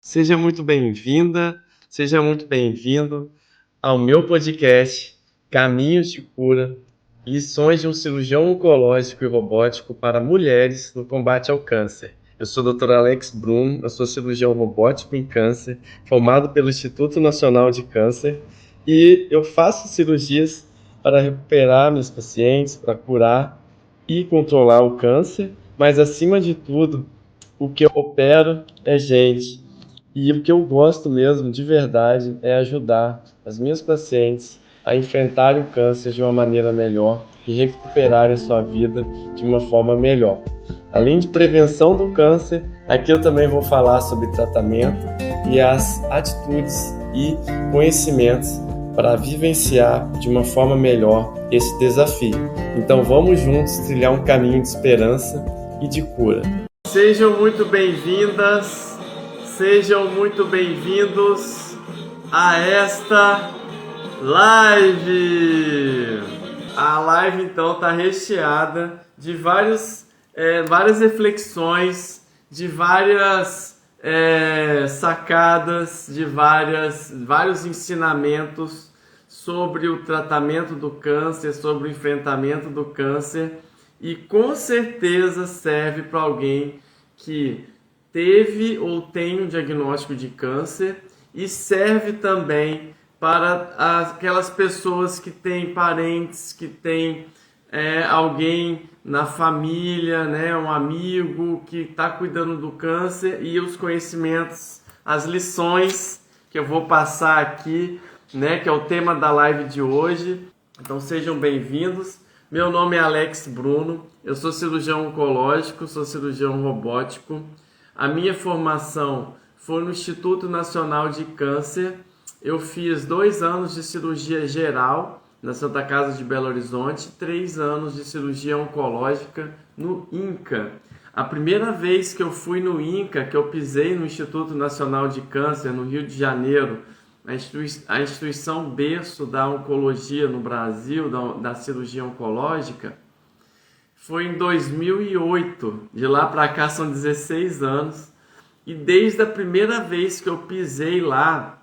Seja muito bem-vinda, seja muito bem-vindo ao meu podcast Caminhos de Cura, lições de um cirurgião oncológico e robótico para mulheres no combate ao câncer. Eu sou o Dr. Alex Bruno, eu sou cirurgião robótico em câncer, formado pelo Instituto Nacional de Câncer, e eu faço cirurgias para recuperar meus pacientes, para curar e controlar o câncer, mas acima de tudo, o que eu opero é gente. E o que eu gosto mesmo, de verdade, é ajudar as minhas pacientes a enfrentarem o câncer de uma maneira melhor e recuperarem a sua vida de uma forma melhor. Além de prevenção do câncer, aqui eu também vou falar sobre tratamento e as atitudes e conhecimentos para vivenciar de uma forma melhor esse desafio. Então vamos juntos trilhar um caminho de esperança e de cura. Sejam muito bem-vindas. Sejam muito bem-vindos a esta live. A live então está recheada de várias reflexões, de várias sacadas, de vários ensinamentos sobre o tratamento do câncer, sobre o enfrentamento do câncer, e com certeza serve para alguém que teve ou tem um diagnóstico de câncer, e serve também para aquelas pessoas que têm parentes, que têm alguém na família, né, um amigo que está cuidando do câncer, e os conhecimentos, as lições que eu vou passar aqui, né, que é o tema da live de hoje. Então sejam bem-vindos. Meu nome é Alex Bruno, eu sou cirurgião oncológico, sou cirurgião robótico. A minha formação foi no Instituto Nacional de Câncer. Eu fiz 2 anos de cirurgia geral na Santa Casa de Belo Horizonte, 3 anos de cirurgia oncológica no INCA. A primeira vez que eu fui no INCA, que eu pisei no Instituto Nacional de Câncer, no Rio de Janeiro, a instituição berço da oncologia no Brasil, da cirurgia oncológica, foi em 2008. De lá para cá são 16 anos. E desde a primeira vez que eu pisei lá,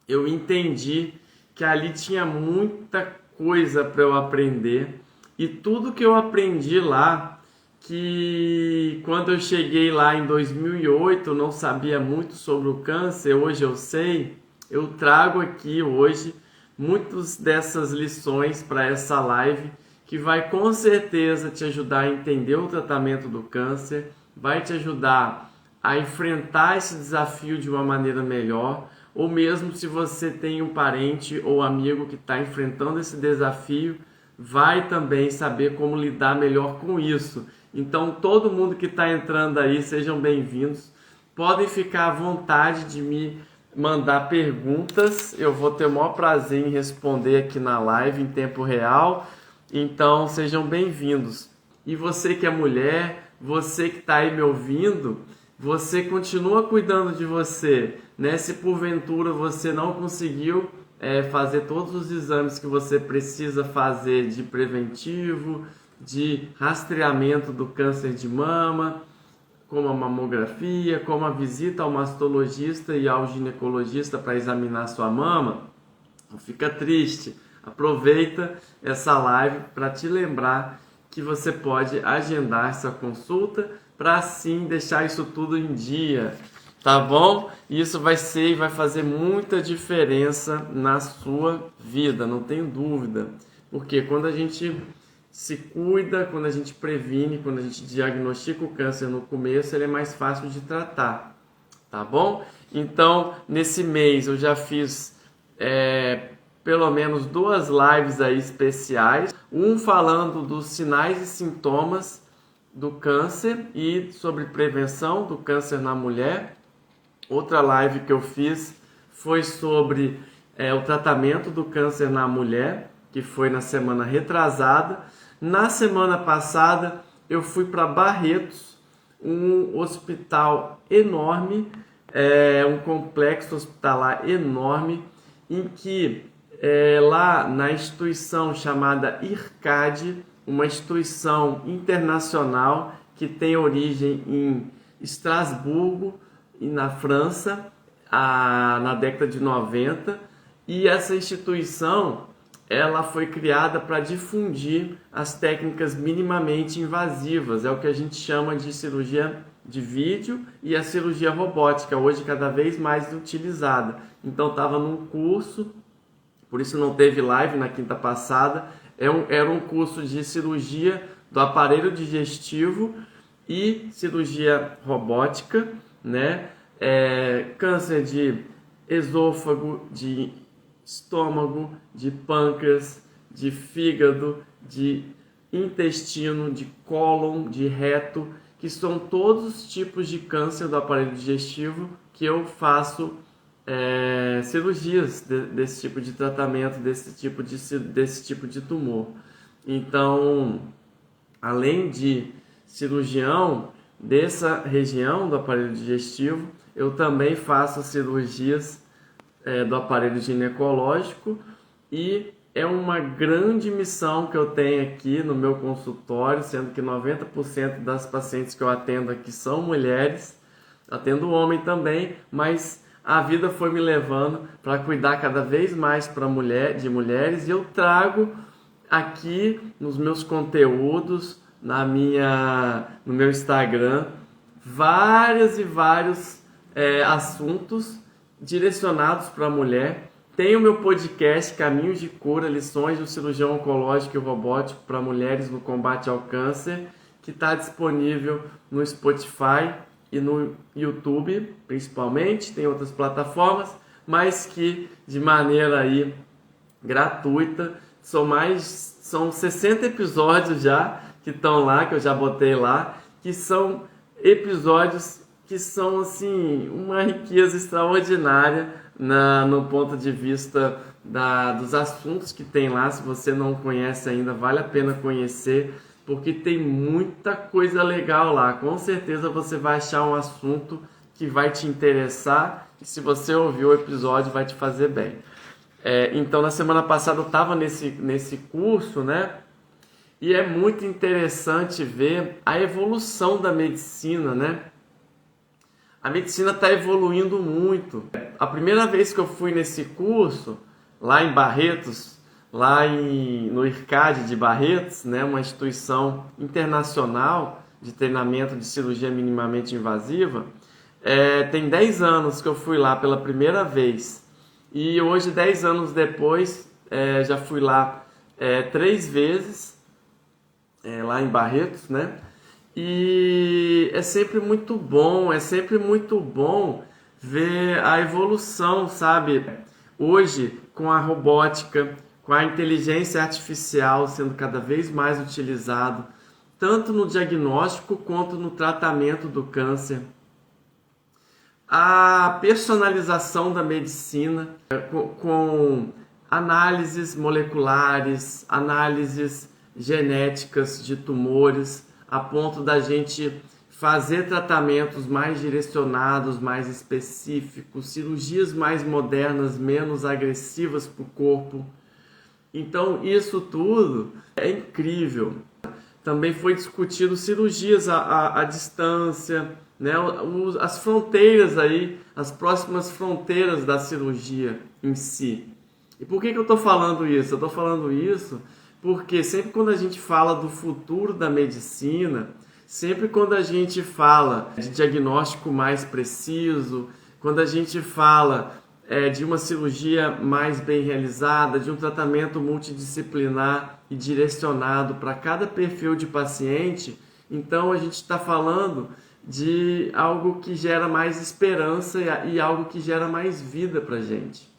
eu entendi que ali tinha muita coisa para eu aprender. E tudo que eu aprendi lá, que quando eu cheguei lá em 2008, eu não sabia muito sobre o câncer, hoje eu sei, eu trago aqui hoje muitas dessas lições para essa live, que vai com certeza te ajudar a entender o tratamento do câncer, vai te ajudar a enfrentar esse desafio de uma maneira melhor, ou mesmo se você tem um parente ou amigo que está enfrentando esse desafio, vai também saber como lidar melhor com isso. Então todo mundo que está entrando aí, sejam bem-vindos, podem ficar à vontade de me mandar perguntas, eu vou ter o maior prazer em responder aqui na live em tempo real. Então sejam bem-vindos. E você que é mulher, você que está aí me ouvindo, você continua cuidando de você, né? Se porventura você não conseguiu fazer todos os exames que você precisa fazer de preventivo, de rastreamento do câncer de mama, como a mamografia, como a visita ao mastologista e ao ginecologista para examinar sua mama, não fica triste. Aproveita essa live para te lembrar que você pode agendar essa consulta para assim deixar isso tudo em dia, tá bom? Isso vai fazer muita diferença na sua vida, não tenho dúvida. Porque quando a gente se cuida, quando a gente previne, quando a gente diagnostica o câncer no começo, ele é mais fácil de tratar, tá bom? Então, nesse mês eu já fiz pelo menos 2 lives aí especiais, um falando dos sinais e sintomas do câncer e sobre prevenção do câncer na mulher. Outra live que eu fiz foi sobre o tratamento do câncer na mulher, que foi na semana retrasada. Na semana passada eu fui para Barretos, um hospital enorme, um complexo hospitalar enorme, em que lá na instituição chamada IRCAD, uma instituição internacional que tem origem em Estrasburgo, na França na década de 90, e essa instituição ela foi criada para difundir as técnicas minimamente invasivas, é o que a gente chama de cirurgia de vídeo e a cirurgia robótica, hoje cada vez mais utilizada. Então estava num curso, por isso não teve live na quinta passada, era um curso de cirurgia do aparelho digestivo e cirurgia robótica, né? Câncer de esôfago, de estômago, de pâncreas, de fígado, de intestino, de cólon, de reto, que são todos os tipos de câncer do aparelho digestivo que eu faço cirurgias desse tipo de tratamento, desse tipo de tumor. Então, além de cirurgião dessa região do aparelho digestivo, eu também faço cirurgias do aparelho ginecológico, e é uma grande missão que eu tenho aqui no meu consultório, sendo que 90% das pacientes que eu atendo aqui são mulheres, atendo homem também, mas a vida foi me levando para cuidar cada vez mais de mulheres, e eu trago aqui nos meus conteúdos, no meu Instagram, vários assuntos direcionados para a mulher. Tem o meu podcast Caminhos de Cura, lições do cirurgião oncológico e robótico para mulheres no combate ao câncer, que está disponível no Spotify e no YouTube, principalmente. Tem outras plataformas, mas que de maneira aí gratuita. São 60 episódios já que estão lá, que eu já botei lá, que são episódios que são assim uma riqueza extraordinária no ponto de vista dos assuntos que tem lá. Se você não conhece ainda, vale a pena conhecer, porque tem muita coisa legal lá. Com certeza você vai achar um assunto que vai te interessar, e se você ouvir o episódio vai te fazer bem. Então, na semana passada eu estava nesse curso, né? E é muito interessante ver a evolução da medicina, né? A medicina está evoluindo muito. A primeira vez que eu fui nesse curso, lá em Barretos, no IRCAD de Barretos, né, uma instituição internacional de treinamento de cirurgia minimamente invasiva, tem 10 anos que eu fui lá pela primeira vez. E hoje, 10 anos depois, já fui lá 3 vezes, lá em Barretos, né? E é sempre muito bom ver a evolução, sabe? Hoje, com a robótica, com a inteligência artificial sendo cada vez mais utilizado, tanto no diagnóstico quanto no tratamento do câncer. A personalização da medicina, com análises moleculares, análises genéticas de tumores, a ponto da gente fazer tratamentos mais direcionados, mais específicos, cirurgias mais modernas, menos agressivas para o corpo. Então, isso tudo é incrível. Também foi discutido cirurgias à distância, né? As fronteiras aí, as próximas fronteiras da cirurgia em si. E por que eu estou falando isso? Eu estou falando isso porque sempre quando a gente fala do futuro da medicina, sempre quando a gente fala de diagnóstico mais preciso, quando a gente fala de uma cirurgia mais bem realizada, de um tratamento multidisciplinar e direcionado para cada perfil de paciente, então a gente está falando de algo que gera mais esperança e algo que gera mais vida para a gente.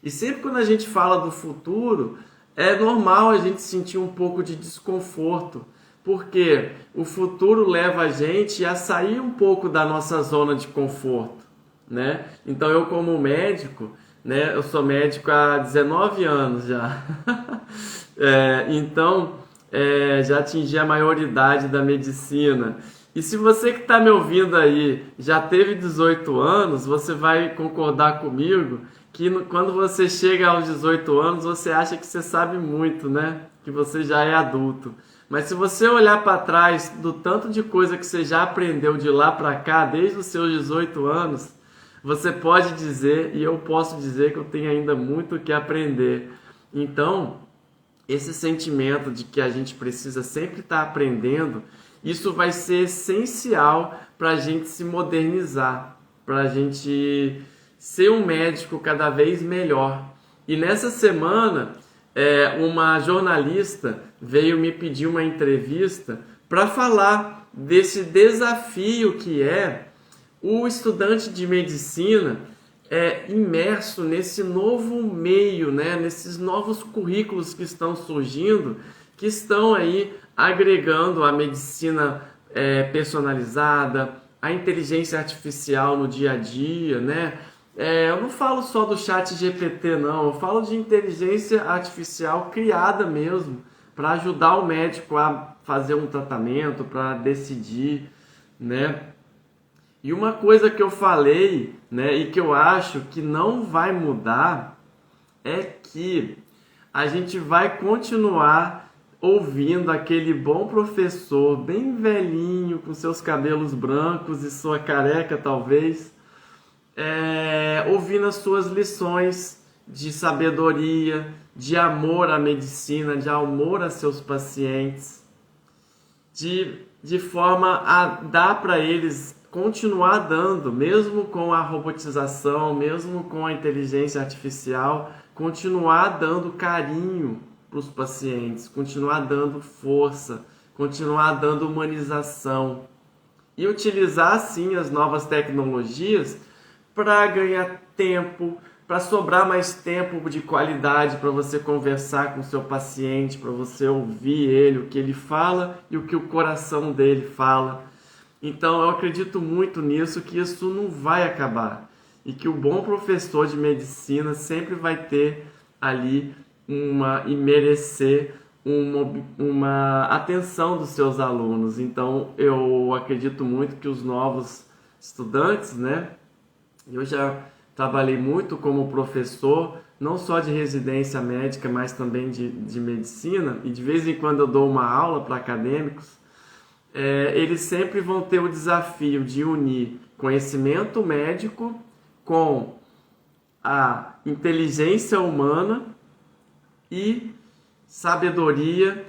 E sempre quando a gente fala do futuro, é normal a gente sentir um pouco de desconforto, porque o futuro leva a gente a sair um pouco da nossa zona de conforto, né? Então eu, como médico, né, eu sou médico há 19 anos já, já atingi a maioridade da medicina. E se você que está me ouvindo aí já teve 18 anos, você vai concordar comigo que quando você chega aos 18 anos, você acha que você sabe muito, né? Que você já é adulto. Mas se você olhar para trás do tanto de coisa que você já aprendeu de lá para cá, desde os seus 18 anos, você pode dizer, e eu posso dizer, que eu tenho ainda muito o que aprender. Então, esse sentimento de que a gente precisa sempre estar aprendendo, isso vai ser essencial para a gente se modernizar, para a gente ser um médico cada vez melhor. E nessa semana, uma jornalista veio me pedir uma entrevista para falar desse desafio que é o estudante de medicina imerso nesse novo meio, né? Nesses novos currículos que estão surgindo, que estão aí agregando a medicina personalizada, a inteligência artificial no dia a dia, né? Eu não falo só do chat GPT, não. Eu falo de inteligência artificial criada mesmo para ajudar o médico a fazer um tratamento, para decidir, né? E uma coisa que eu falei, né, e que eu acho que não vai mudar é que a gente vai continuar ouvindo aquele bom professor, bem velhinho, com seus cabelos brancos e sua careca talvez, ouvindo as suas lições de sabedoria, de amor à medicina, de amor a seus pacientes, de forma a dar para eles continuar dando, mesmo com a robotização, mesmo com a inteligência artificial, continuar dando carinho para os pacientes, continuar dando força, continuar dando humanização e utilizar sim as novas tecnologias para ganhar tempo, para sobrar mais tempo de qualidade para você conversar com o seu paciente, para você ouvir ele, o que ele fala e o que o coração dele fala. Então eu acredito muito nisso, que isso não vai acabar e que o bom professor de medicina sempre vai ter ali e merecer uma atenção dos seus alunos. Então eu acredito muito que os novos estudantes, né? Eu já trabalhei muito como professor, não só de residência médica, mas também de medicina, e de vez em quando eu dou uma aula para acadêmicos. Eles sempre vão ter o desafio de unir conhecimento médico com a inteligência humana e sabedoria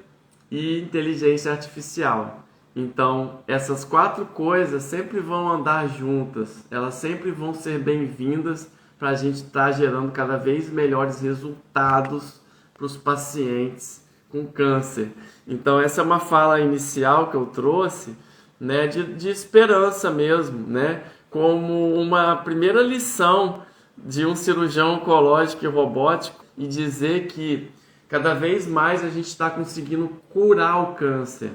e inteligência artificial. Então, essas quatro coisas sempre vão andar juntas, elas sempre vão ser bem-vindas para a gente estar gerando cada vez melhores resultados para os pacientes com câncer. Então essa é uma fala inicial que eu trouxe, né, de esperança mesmo, né, como uma primeira lição de um cirurgião oncológico e robótico, e dizer que cada vez mais a gente está conseguindo curar o câncer,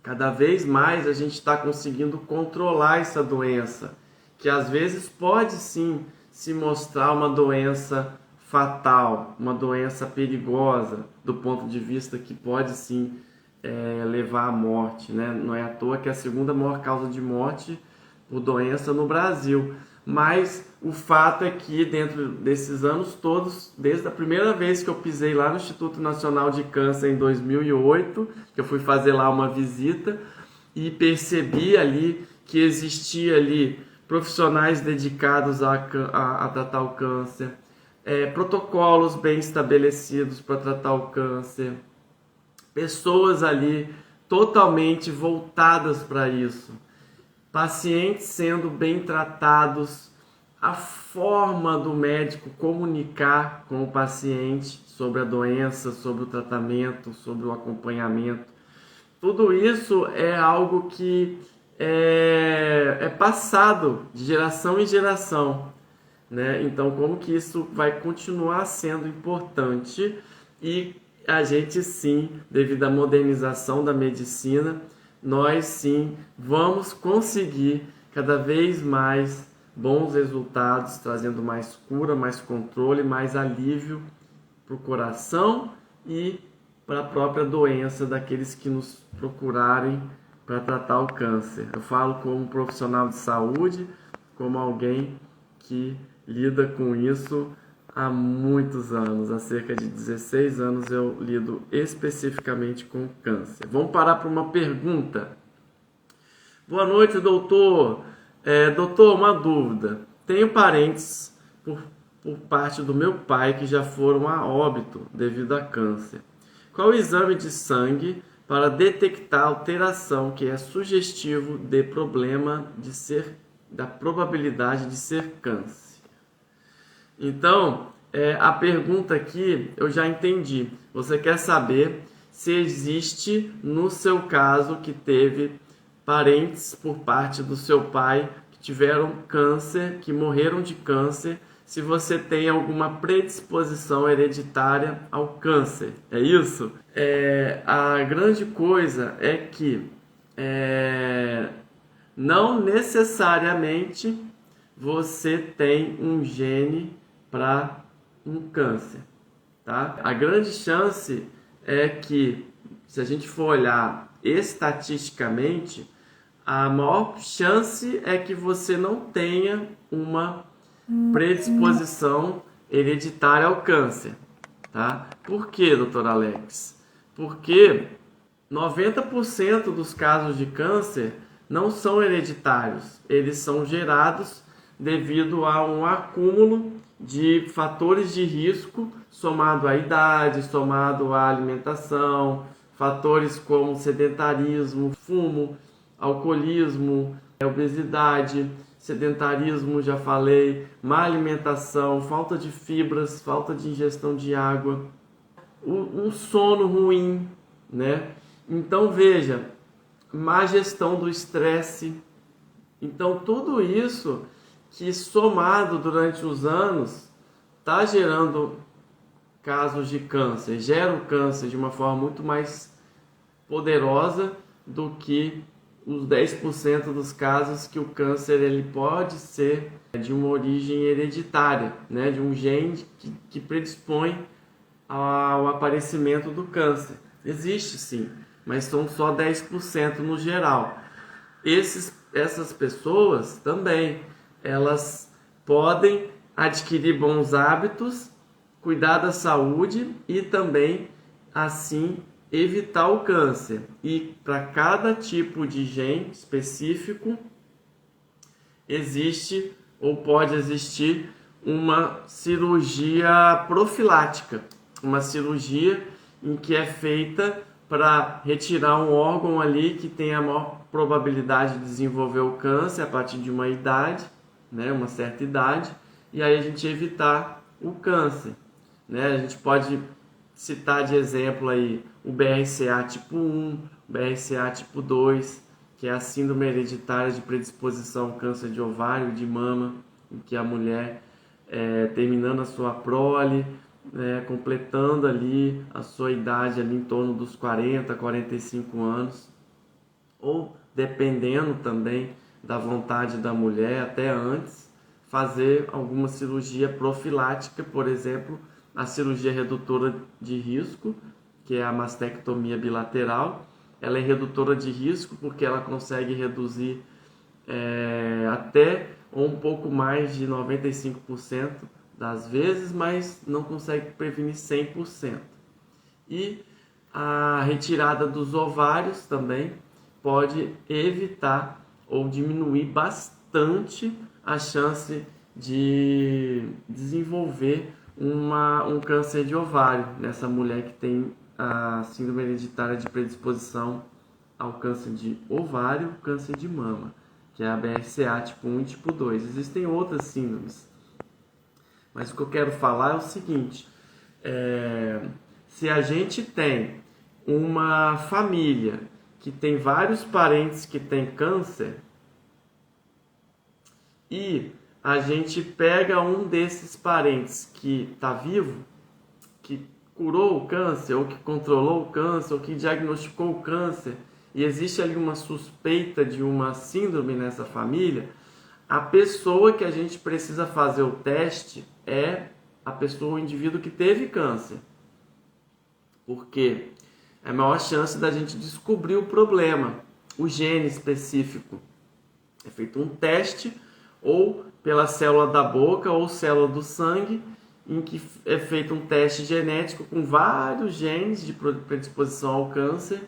cada vez mais a gente está conseguindo controlar essa doença, que às vezes pode sim se mostrar uma doença fatal, uma doença perigosa, do ponto de vista que pode sim levar à morte, né? Não é à toa que é a segunda maior causa de morte por doença no Brasil. Mas o fato é que dentro desses anos todos, desde a primeira vez que eu pisei lá no Instituto Nacional de Câncer em 2008, que eu fui fazer lá uma visita e percebi ali que existia ali profissionais dedicados a tratar o câncer, protocolos bem estabelecidos para tratar o câncer, pessoas ali totalmente voltadas para isso, pacientes sendo bem tratados, a forma do médico comunicar com o paciente sobre a doença, sobre o tratamento, sobre o acompanhamento. Tudo isso é algo que é passado de geração em geração, né? Então, como que isso vai continuar sendo importante? E a gente sim, devido à modernização da medicina, nós sim vamos conseguir cada vez mais bons resultados, trazendo mais cura, mais controle, mais alívio para o coração e para a própria doença daqueles que nos procurarem para tratar o câncer. Eu falo como profissional de saúde, como alguém que lida com isso há muitos anos, há cerca de 16 anos eu lido especificamente com câncer. Vamos parar para uma pergunta. Boa noite, doutor. Doutor, uma dúvida. Tenho parentes por parte do meu pai que já foram a óbito devido a câncer. Qual o exame de sangue para detectar alteração que é sugestivo de problema da probabilidade de ser câncer? Então, a pergunta aqui eu já entendi. Você quer saber se existe, no seu caso, que teve parentes por parte do seu pai que tiveram câncer, que morreram de câncer, se você tem alguma predisposição hereditária ao câncer. É isso? A grande coisa é que não necessariamente você tem um gene para um câncer, tá? A grande chance é que, se a gente for olhar estatisticamente, a maior chance é que você não tenha uma predisposição hereditária ao câncer, tá? Por quê, doutor Alex? Porque 90% dos casos de câncer não são hereditários, eles são gerados devido a um acúmulo de fatores de risco somado à idade, somado à alimentação, fatores como sedentarismo, fumo, alcoolismo, obesidade, sedentarismo, já falei, má alimentação, falta de fibras, falta de ingestão de água, um sono ruim, né? Então veja, má gestão do estresse. Então tudo isso que somado durante os anos está gerando casos de câncer, gera o câncer de uma forma muito mais poderosa do que os 10% dos casos que o câncer ele pode ser de uma origem hereditária, né? De um gene que predispõe ao aparecimento do câncer. Existe sim, mas são só 10% no geral. Essas pessoas também, elas podem adquirir bons hábitos, cuidar da saúde e também, assim, evitar o câncer. E para cada tipo de gene específico, existe ou pode existir uma cirurgia profilática, uma cirurgia em que é feita para retirar um órgão ali que tem a maior probabilidade de desenvolver o câncer a partir de uma idade, né, uma certa idade, e aí a gente evitar o câncer, né? A gente pode citar de exemplo aí o BRCA tipo 1, BRCA tipo 2, que é a síndrome hereditária de predisposição ao câncer de ovário e de mama, em que a mulher, terminando a sua prole, completando ali a sua idade ali em torno dos 40, 45 anos, ou dependendo também da vontade da mulher, até antes, fazer alguma cirurgia profilática, por exemplo, a cirurgia redutora de risco, que é a mastectomia bilateral. Ela é redutora de risco porque ela consegue reduzir até ou um pouco mais de 95% das vezes, mas não consegue prevenir 100%. E a retirada dos ovários também pode evitar ou diminuir bastante a chance de desenvolver um câncer de ovário nessa mulher que tem a síndrome hereditária de predisposição ao câncer de ovário, câncer de mama, que é a BRCA tipo 1 e tipo 2. Existem outras síndromes, mas o que eu quero falar é o seguinte: se a gente tem uma família que tem vários parentes que têm câncer e a gente pega um desses parentes que está vivo, que curou o câncer, ou que controlou o câncer, ou que diagnosticou o câncer, e existe ali uma suspeita de uma síndrome nessa família, a pessoa que a gente precisa fazer o teste é a pessoa, o indivíduo que teve câncer. Porque é a maior chance da gente descobrir o problema, o gene específico. É feito um teste, ou pela célula da boca ou célula do sangue, em que é feito um teste genético com vários genes de predisposição ao câncer,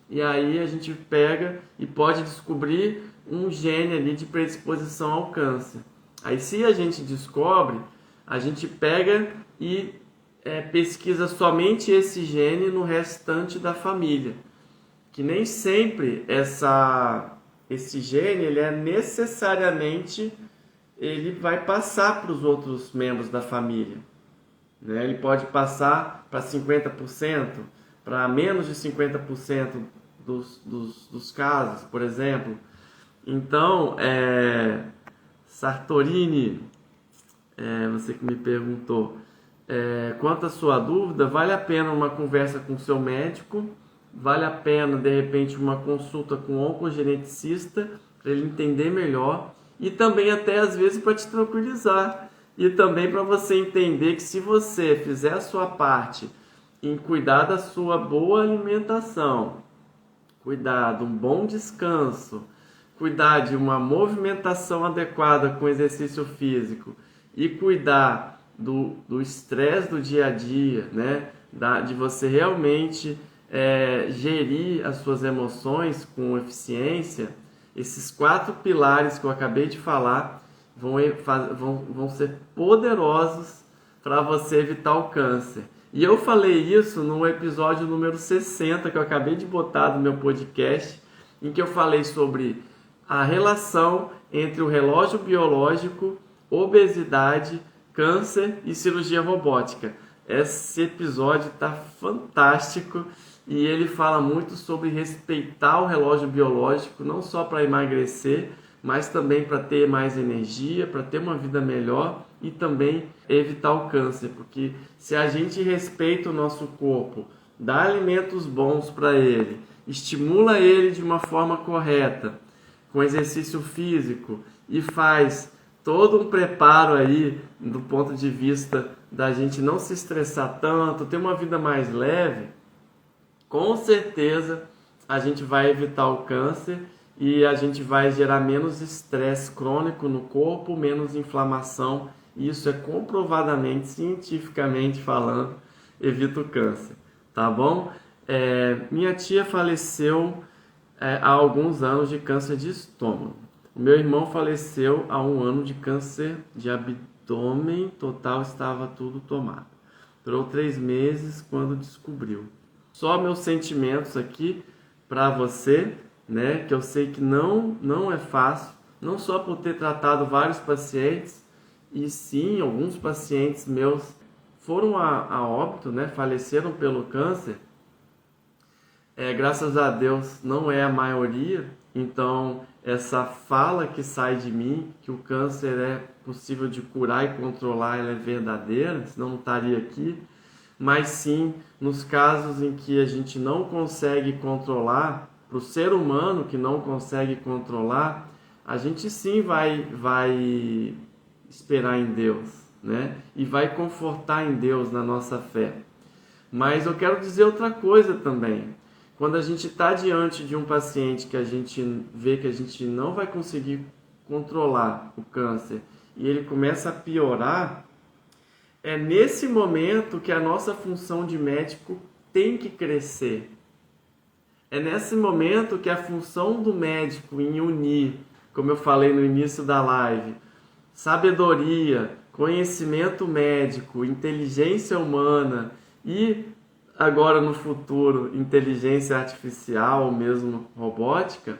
e aí a gente pega e pode descobrir um gene ali de predisposição ao câncer. Aí se a gente descobre, a gente pega e pesquisa somente esse gene no restante da família. Que nem sempre esse gene ele é necessariamente, ele vai passar para os outros membros da família. Né? Ele pode passar para 50%, para menos de 50% dos casos, por exemplo. Então, Sartorini, você que me perguntou, quanto à sua dúvida, vale a pena uma conversa com o seu médico, vale a pena, de repente, uma consulta com um oncogeneticista, para ele entender melhor, e também até às vezes para te tranquilizar, e também para você entender que se você fizer a sua parte em cuidar da sua boa alimentação, cuidar de um bom descanso, cuidar de uma movimentação adequada com exercício físico e cuidar do estresse do dia a dia, né? De você realmente gerir as suas emoções com eficiência, esses 4 pilares que eu acabei de falar vão ser poderosos para você evitar o câncer. E eu falei isso no episódio número 60 que eu acabei de botar no meu podcast, em que eu falei sobre a relação entre o relógio biológico, obesidade, câncer e cirurgia robótica. Esse episódio está fantástico e ele fala muito sobre respeitar o relógio biológico, não só para emagrecer, mas também para ter mais energia, para ter uma vida melhor e também evitar o câncer. Porque se a gente respeita o nosso corpo, dá alimentos bons para ele, estimula ele de uma forma correta, com exercício físico e faz todo um preparo aí do ponto de vista da gente não se estressar tanto, ter uma vida mais leve, com certeza a gente vai evitar o câncer e a gente vai gerar menos estresse crônico no corpo, menos inflamação. E isso é comprovadamente, cientificamente falando, evita o câncer, tá bom? Minha tia faleceu há alguns anos de câncer de estômago. O meu irmão faleceu há 1 ano de câncer de abdômen total, estava tudo tomado. Durou 3 meses quando descobriu. Só meus sentimentos aqui para você, né? Que eu sei que não é fácil, não só por ter tratado vários pacientes, e sim, alguns pacientes meus foram a óbito, né? Faleceram pelo câncer. Graças a Deus não é a maioria, então essa fala que sai de mim, que o câncer é possível de curar e controlar, ela é verdadeira, senão não estaria aqui. Mas sim, nos casos em que a gente não consegue controlar, para o ser humano que não consegue controlar, a gente sim vai esperar em Deus, né? E vai confortar em Deus na nossa fé. Mas eu quero dizer outra coisa também. Quando a gente está diante de um paciente que a gente vê que a gente não vai conseguir controlar o câncer e ele começa a piorar, é nesse momento que a nossa função de médico tem que crescer. É nesse momento que a função do médico em unir, como eu falei no início da live, sabedoria, conhecimento médico, inteligência humana e agora no futuro inteligência artificial ou mesmo robótica,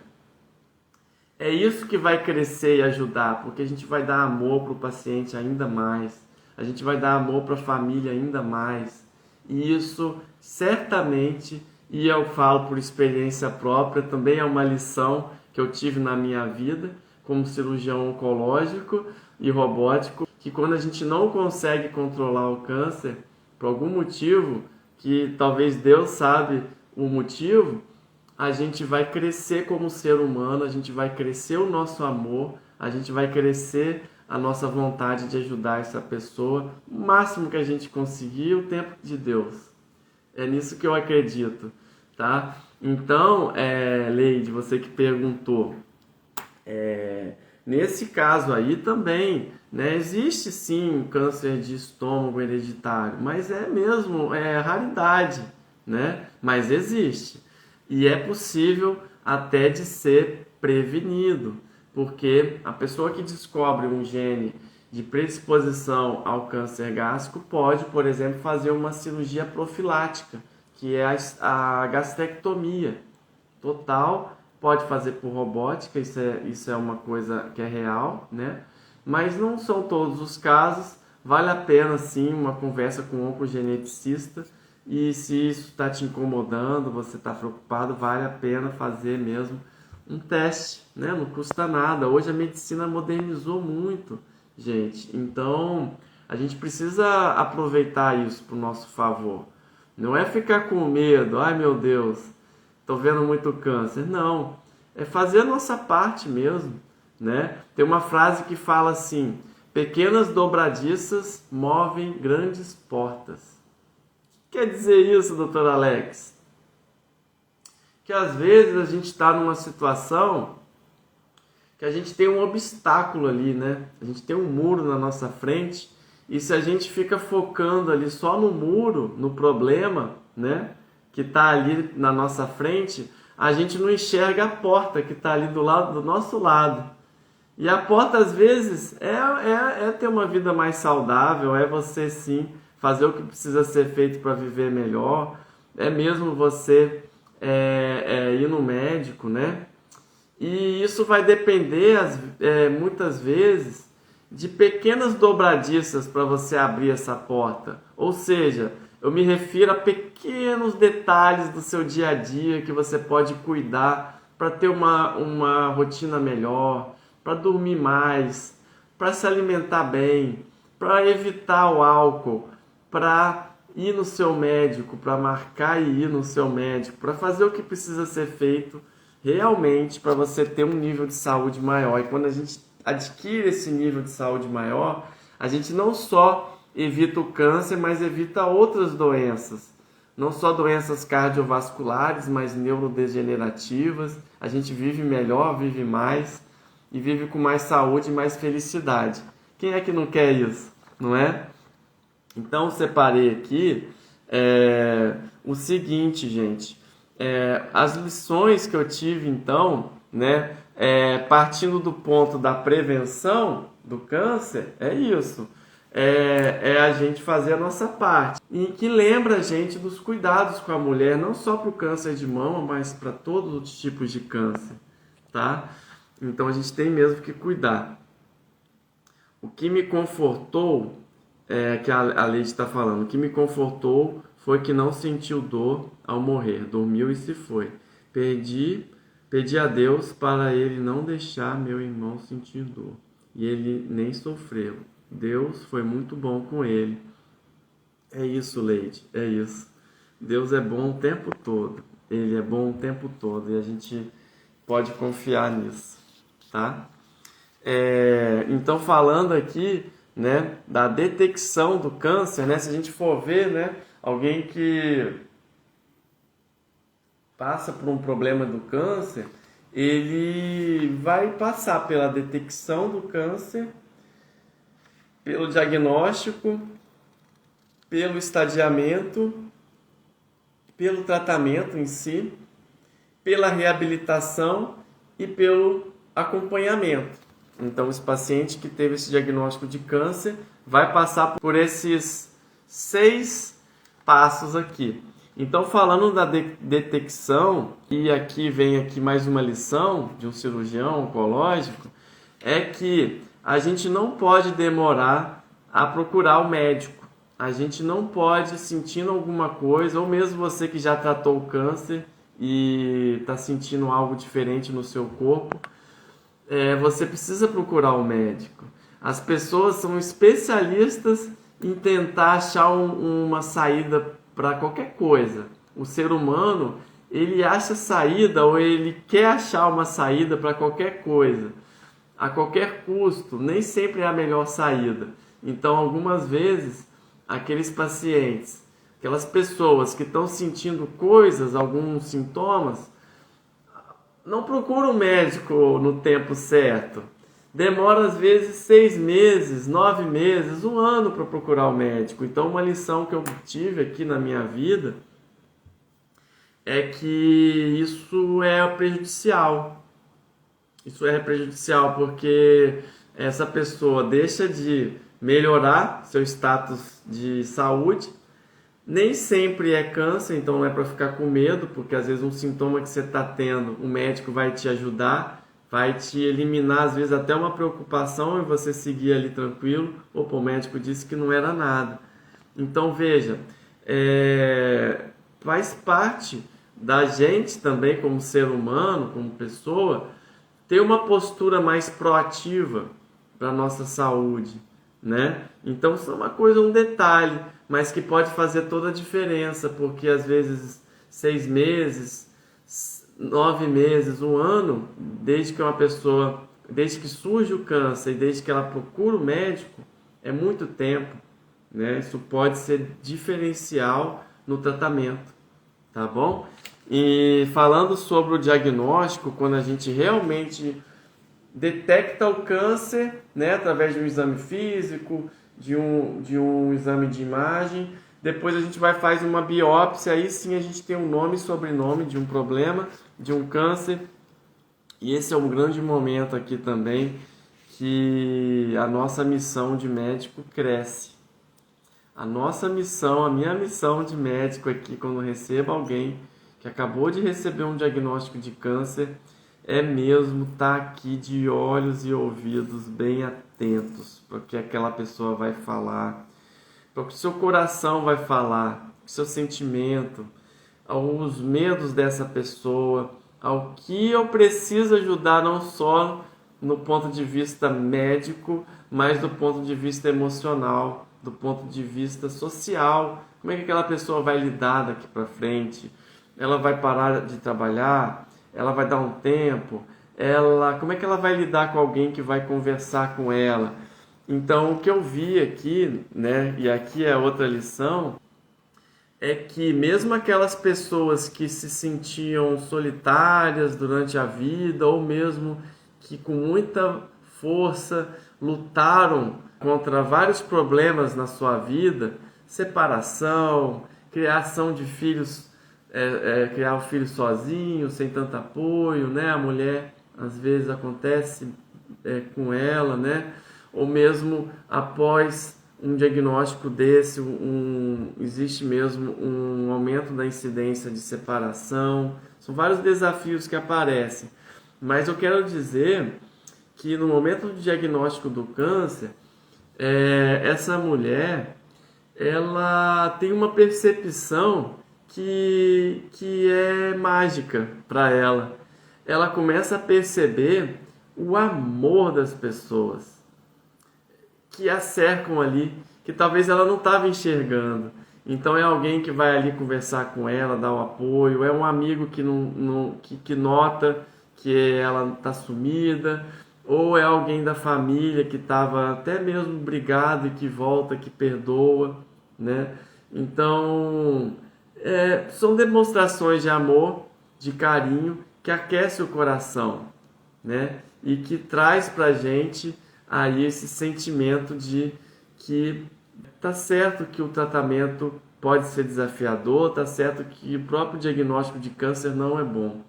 é isso que vai crescer e ajudar, porque a gente vai dar amor para o paciente ainda mais, a gente vai dar amor para a família ainda mais, e isso certamente, e eu falo por experiência própria, também é uma lição que eu tive na minha vida como cirurgião oncológico e robótico, que quando a gente não consegue controlar o câncer, por algum motivo, que talvez Deus sabe o motivo, a gente vai crescer como ser humano, a gente vai crescer o nosso amor, a gente vai crescer a nossa vontade de ajudar essa pessoa, o máximo que a gente conseguir, o tempo de Deus. É nisso que eu acredito, tá? Então, Leide, você que perguntou, Nesse caso aí também, né, existe sim um câncer de estômago hereditário, mas é raridade, né? Mas existe. E é possível até de ser prevenido, porque a pessoa que descobre um gene de predisposição ao câncer gástrico pode, por exemplo, fazer uma cirurgia profilática, que é a gastrectomia total. Pode fazer por robótica, isso é uma coisa que é real, né? Mas não são todos os casos. Vale a pena sim uma conversa com um oncogeneticista, e se isso está te incomodando, você está preocupado, vale a pena fazer mesmo um teste, né? Não custa nada. Hoje a medicina modernizou muito, gente. Então a gente precisa aproveitar isso para o nosso favor. Não é ficar com medo, ai meu Deus, estou vendo muito câncer. Não, é fazer a nossa parte mesmo, né? Tem uma frase que fala assim: pequenas dobradiças movem grandes portas. Quer dizer isso, doutor Alex? Que às vezes a gente está numa situação que a gente tem um obstáculo ali, né? A gente tem um muro na nossa frente, e se a gente fica focando ali só no muro, no problema, né, que está ali na nossa frente, a gente não enxerga a porta que está ali do nosso lado. E a porta, às vezes, é ter uma vida mais saudável, é você, sim, fazer o que precisa ser feito para viver melhor, é mesmo você ir no médico, né? E isso vai depender, muitas vezes, de pequenas dobradiças para você abrir essa porta. Ou seja, eu me refiro a pequenos detalhes do seu dia a dia que você pode cuidar para ter uma rotina melhor, para dormir mais, para se alimentar bem, para evitar o álcool, para ir no seu médico, para marcar e ir no seu médico, para fazer o que precisa ser feito realmente para você ter um nível de saúde maior. E quando a gente adquire esse nível de saúde maior, a gente não só evita o câncer, mas evita outras doenças. Não só doenças cardiovasculares, mas neurodegenerativas. A gente vive melhor, vive mais e vive com mais saúde e mais felicidade. Quem é que não quer isso, não é? Então, separei aqui o seguinte, gente. As lições que eu tive, então, né, partindo do ponto da prevenção do câncer, é isso. É a gente fazer a nossa parte. E que lembra a gente dos cuidados com a mulher, não só para o câncer de mama, mas para todos os tipos de câncer, tá? Então, a gente tem mesmo que cuidar. O que me confortou, que a Leite está falando, o que me confortou foi que não sentiu dor ao morrer, dormiu e se foi. Pedi a Deus para ele não deixar meu irmão sentir dor, e ele nem sofreu. Deus foi muito bom com ele. É isso, Leite, é isso. Deus é bom o tempo todo, ele é bom o tempo todo, e a gente pode confiar nisso, tá? Então, falando aqui, né, da detecção do câncer, né, se a gente for ver, né, alguém que passa por um problema do câncer, ele vai passar pela detecção do câncer, pelo diagnóstico, pelo estadiamento, pelo tratamento em si, pela reabilitação e pelo acompanhamento. Então, esse paciente que teve esse diagnóstico de câncer vai passar por esses 6 passos aqui. Então, falando da detecção, e aqui vem mais uma lição de um cirurgião oncológico, é que a gente não pode demorar a procurar o médico. A gente não pode, sentindo alguma coisa, ou mesmo você que já tratou o câncer e está sentindo algo diferente no seu corpo, você precisa procurar o médico. As pessoas são especialistas em tentar achar uma saída para qualquer coisa. O ser humano, ele acha saída, ou ele quer achar uma saída para qualquer coisa, a qualquer custo. Nem sempre é a melhor saída. Então, algumas vezes, aqueles pacientes, aquelas pessoas que estão sentindo coisas, alguns sintomas, não procuram um médico no tempo certo. demora às vezes 6 meses, 9 meses, um ano para procurar o médico. Então, uma lição que eu tive aqui na minha vida é que isso é prejudicial. Isso é prejudicial porque essa pessoa deixa de melhorar seu status de saúde. Nem sempre é câncer, então não é para ficar com medo, porque às vezes um sintoma que você está tendo, o médico vai te ajudar, vai te eliminar às vezes até uma preocupação e você seguir ali tranquilo. Opa, o médico disse que não era nada. Então veja, faz parte da gente também como ser humano, como pessoa, ter uma postura mais proativa para a nossa saúde, né? Então isso é uma coisa, um detalhe, mas que pode fazer toda a diferença, porque às vezes 6 meses, 9 meses, um ano, desde que surge o câncer e desde que ela procura o médico, é muito tempo, né? Isso pode ser diferencial no tratamento, tá bom? E falando sobre o diagnóstico, quando a gente realmente detecta o câncer, né, através de um exame físico, de um exame de imagem, depois a gente faz uma biópsia, aí sim a gente tem um nome e sobrenome de um problema, de um câncer, e esse é um grande momento aqui também, que a nossa missão de médico cresce. A minha missão de médico aqui, quando recebo alguém que acabou de receber um diagnóstico de câncer, é mesmo estar aqui de olhos e ouvidos bem atentos para o que aquela pessoa vai falar, para o que o seu coração vai falar, o seu sentimento, aos medos dessa pessoa, ao que eu preciso ajudar, não só no ponto de vista médico, mas do ponto de vista emocional, do ponto de vista social. Como é que aquela pessoa vai lidar daqui para frente? Ela vai parar de trabalhar? Ela vai dar um tempo? Como é que ela vai lidar com alguém que vai conversar com ela? Então, o que eu vi aqui, né, e aqui é outra lição, é que mesmo aquelas pessoas que se sentiam solitárias durante a vida, ou mesmo que com muita força lutaram contra vários problemas na sua vida, separação, criação de filhos, criar o filho sozinho, sem tanto apoio, né? A mulher às vezes acontece com ela, né? Ou mesmo após um diagnóstico desse, existe mesmo um aumento da incidência de separação. São vários desafios que aparecem. Mas eu quero dizer que no momento do diagnóstico do câncer, essa mulher, ela tem uma percepção que é mágica para ela. Ela começa a perceber o amor das pessoas que a cercam ali, que talvez ela não estava enxergando. Então é alguém que vai ali conversar com ela, dar o apoio, é um amigo que nota que ela está sumida, ou é alguém da família que estava até mesmo brigado e que volta, que perdoa, né? Então são demonstrações de amor, de carinho, que aquece o coração, né? E que traz pra gente aí esse sentimento de que tá certo que o tratamento pode ser desafiador, tá certo que o próprio diagnóstico de câncer não é bom.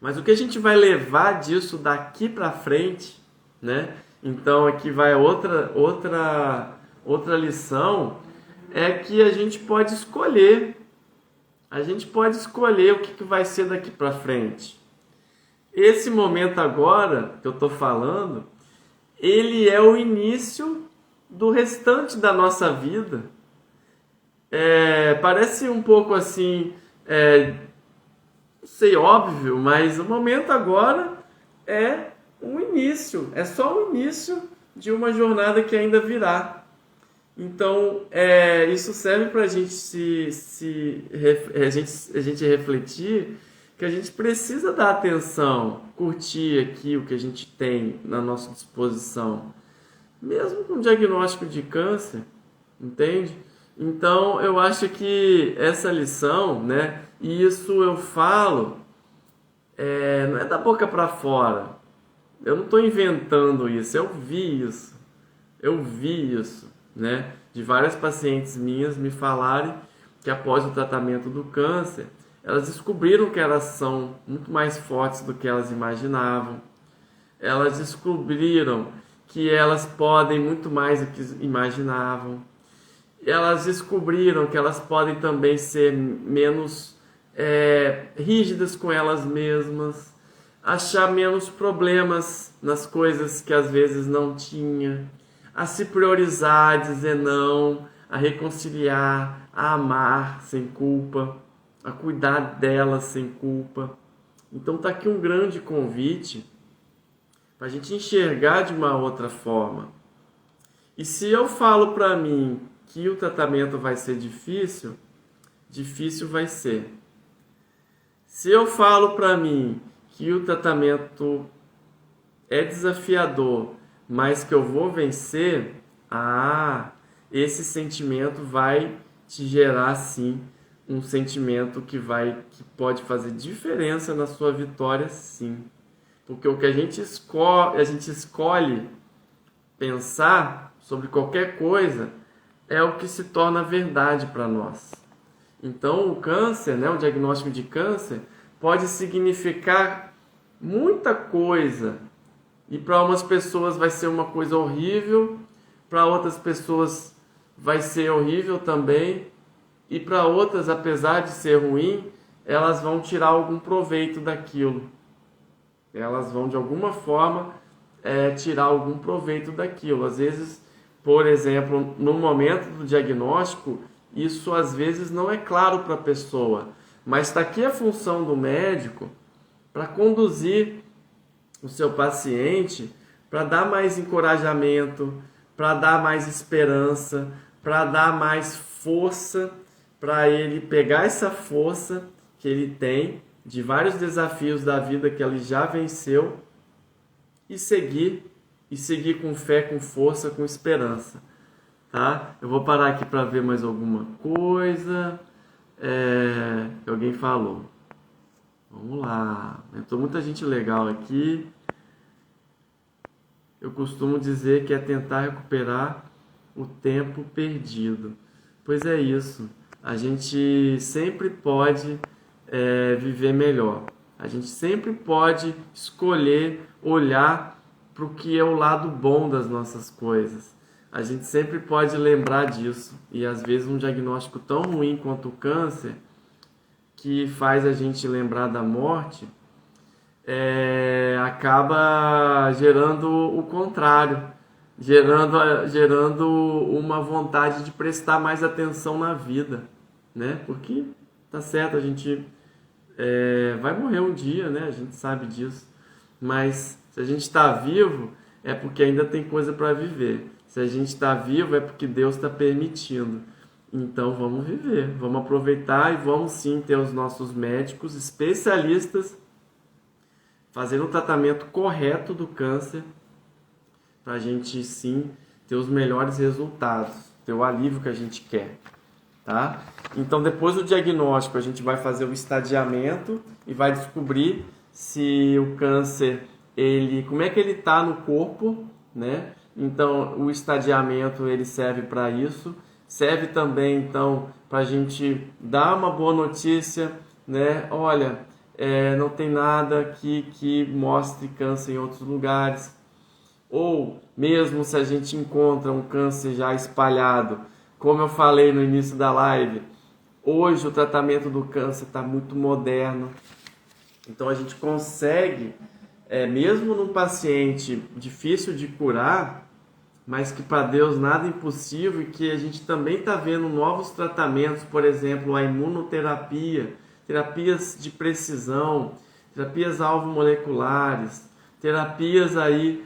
Mas o que a gente vai levar disso daqui para frente, né? Então aqui vai outra lição, é que a gente pode escolher. A gente pode escolher o que vai ser daqui para frente. Esse momento agora que eu estou falando, ele é o início do restante da nossa vida. Parece um pouco assim, não sei, óbvio, mas o momento agora é um início, é só o início de uma jornada que ainda virá. Então, isso serve para a gente a gente refletir que a gente precisa dar atenção, curtir aqui o que a gente tem na nossa disposição, mesmo com diagnóstico de câncer, entende? Então, eu acho que essa lição, né, e isso eu falo, não é da boca para fora, Eu não estou inventando isso, eu vi isso. Eu vi isso, né? De várias pacientes minhas me falarem que após o tratamento do câncer, elas descobriram que elas são muito mais fortes do que elas imaginavam. Elas descobriram que elas podem muito mais do que imaginavam. Elas descobriram que elas podem também ser menos rígidas com elas mesmas, achar menos problemas nas coisas que às vezes não tinha, a se priorizar, a dizer não, a reconciliar, a amar sem culpa, a cuidar delas sem culpa. Então está aqui um grande convite para a gente enxergar de uma outra forma. E se eu falo para mim que o tratamento vai ser difícil, difícil vai ser. Se eu falo para mim que o tratamento é desafiador, mas que eu vou vencer, esse sentimento vai te gerar sim um sentimento que pode fazer diferença na sua vitória, sim. Porque o que a gente escolhe pensar sobre qualquer coisa é o que se torna verdade para nós. Então, o câncer, o diagnóstico de câncer, pode significar muita coisa. E para umas pessoas vai ser uma coisa horrível, para outras pessoas vai ser horrível também, e para outras, apesar de ser ruim, elas vão tirar algum proveito daquilo. Elas vão, de alguma forma, tirar algum proveito daquilo. Às vezes, por exemplo, no momento do diagnóstico, isso às vezes não é claro para a pessoa, mas está aqui a função do médico para conduzir o seu paciente, para dar mais encorajamento, para dar mais esperança, para dar mais força, para ele pegar essa força que ele tem de vários desafios da vida que ele já venceu e seguir com fé, com força, com esperança, tá? Eu vou parar aqui para ver mais alguma coisa que alguém falou. Vamos lá, entrou muita gente legal aqui. Eu costumo dizer que é tentar recuperar o tempo perdido. Pois é isso, a gente sempre pode viver melhor. A gente sempre pode escolher olhar para o que é o lado bom das nossas coisas. A gente sempre pode lembrar disso. E às vezes um diagnóstico tão ruim quanto o câncer, que faz a gente lembrar da morte, acaba gerando o contrário, gerando uma vontade de prestar mais atenção na vida, né? Porque tá certo, a gente vai morrer um dia, né? A gente sabe disso, mas se a gente está vivo é porque ainda tem coisa para viver. Se a gente está vivo é porque Deus está permitindo. Então vamos viver, vamos aproveitar e vamos sim ter os nossos médicos especialistas fazendo o tratamento correto do câncer para a gente sim ter os melhores resultados, ter o alívio que a gente quer, tá? Então depois do diagnóstico a gente vai fazer o estadiamento e vai descobrir se o câncer, como é que ele está no corpo, né? Então o estadiamento ele serve para isso. Serve também, então, para a gente dar uma boa notícia, né? Olha, não tem nada aqui que mostre câncer em outros lugares. Ou, mesmo se a gente encontra um câncer já espalhado, como eu falei no início da live, hoje o tratamento do câncer está muito moderno. Então, a gente consegue, mesmo num paciente difícil de curar, mas que para Deus nada é impossível, e que a gente também está vendo novos tratamentos, por exemplo, a imunoterapia, terapias de precisão, terapias alvo-moleculares, terapias aí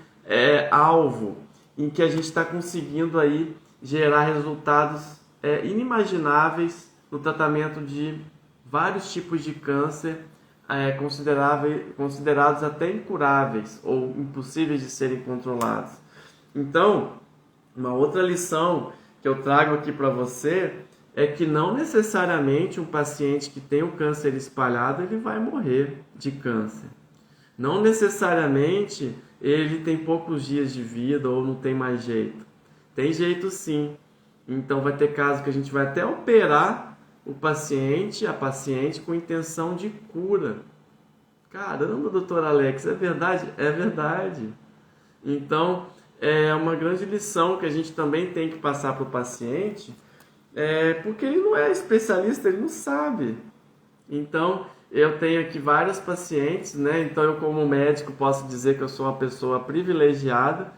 alvo, em que a gente está conseguindo aí gerar resultados inimagináveis no tratamento de vários tipos de câncer, considerados até incuráveis ou impossíveis de serem controlados. Então, uma outra lição que eu trago aqui para você é que não necessariamente um paciente que tem o câncer espalhado ele vai morrer de câncer. Não necessariamente ele tem poucos dias de vida ou não tem mais jeito. Tem jeito sim. Então vai ter caso que a gente vai até operar o paciente, a paciente com intenção de cura. Caramba, doutor Alex, é verdade? É verdade. Então, é uma grande lição que a gente também tem que passar para o paciente, porque ele não é especialista, ele não sabe. Então, eu tenho aqui vários pacientes, né? Então, eu como médico posso dizer que eu sou uma pessoa privilegiada,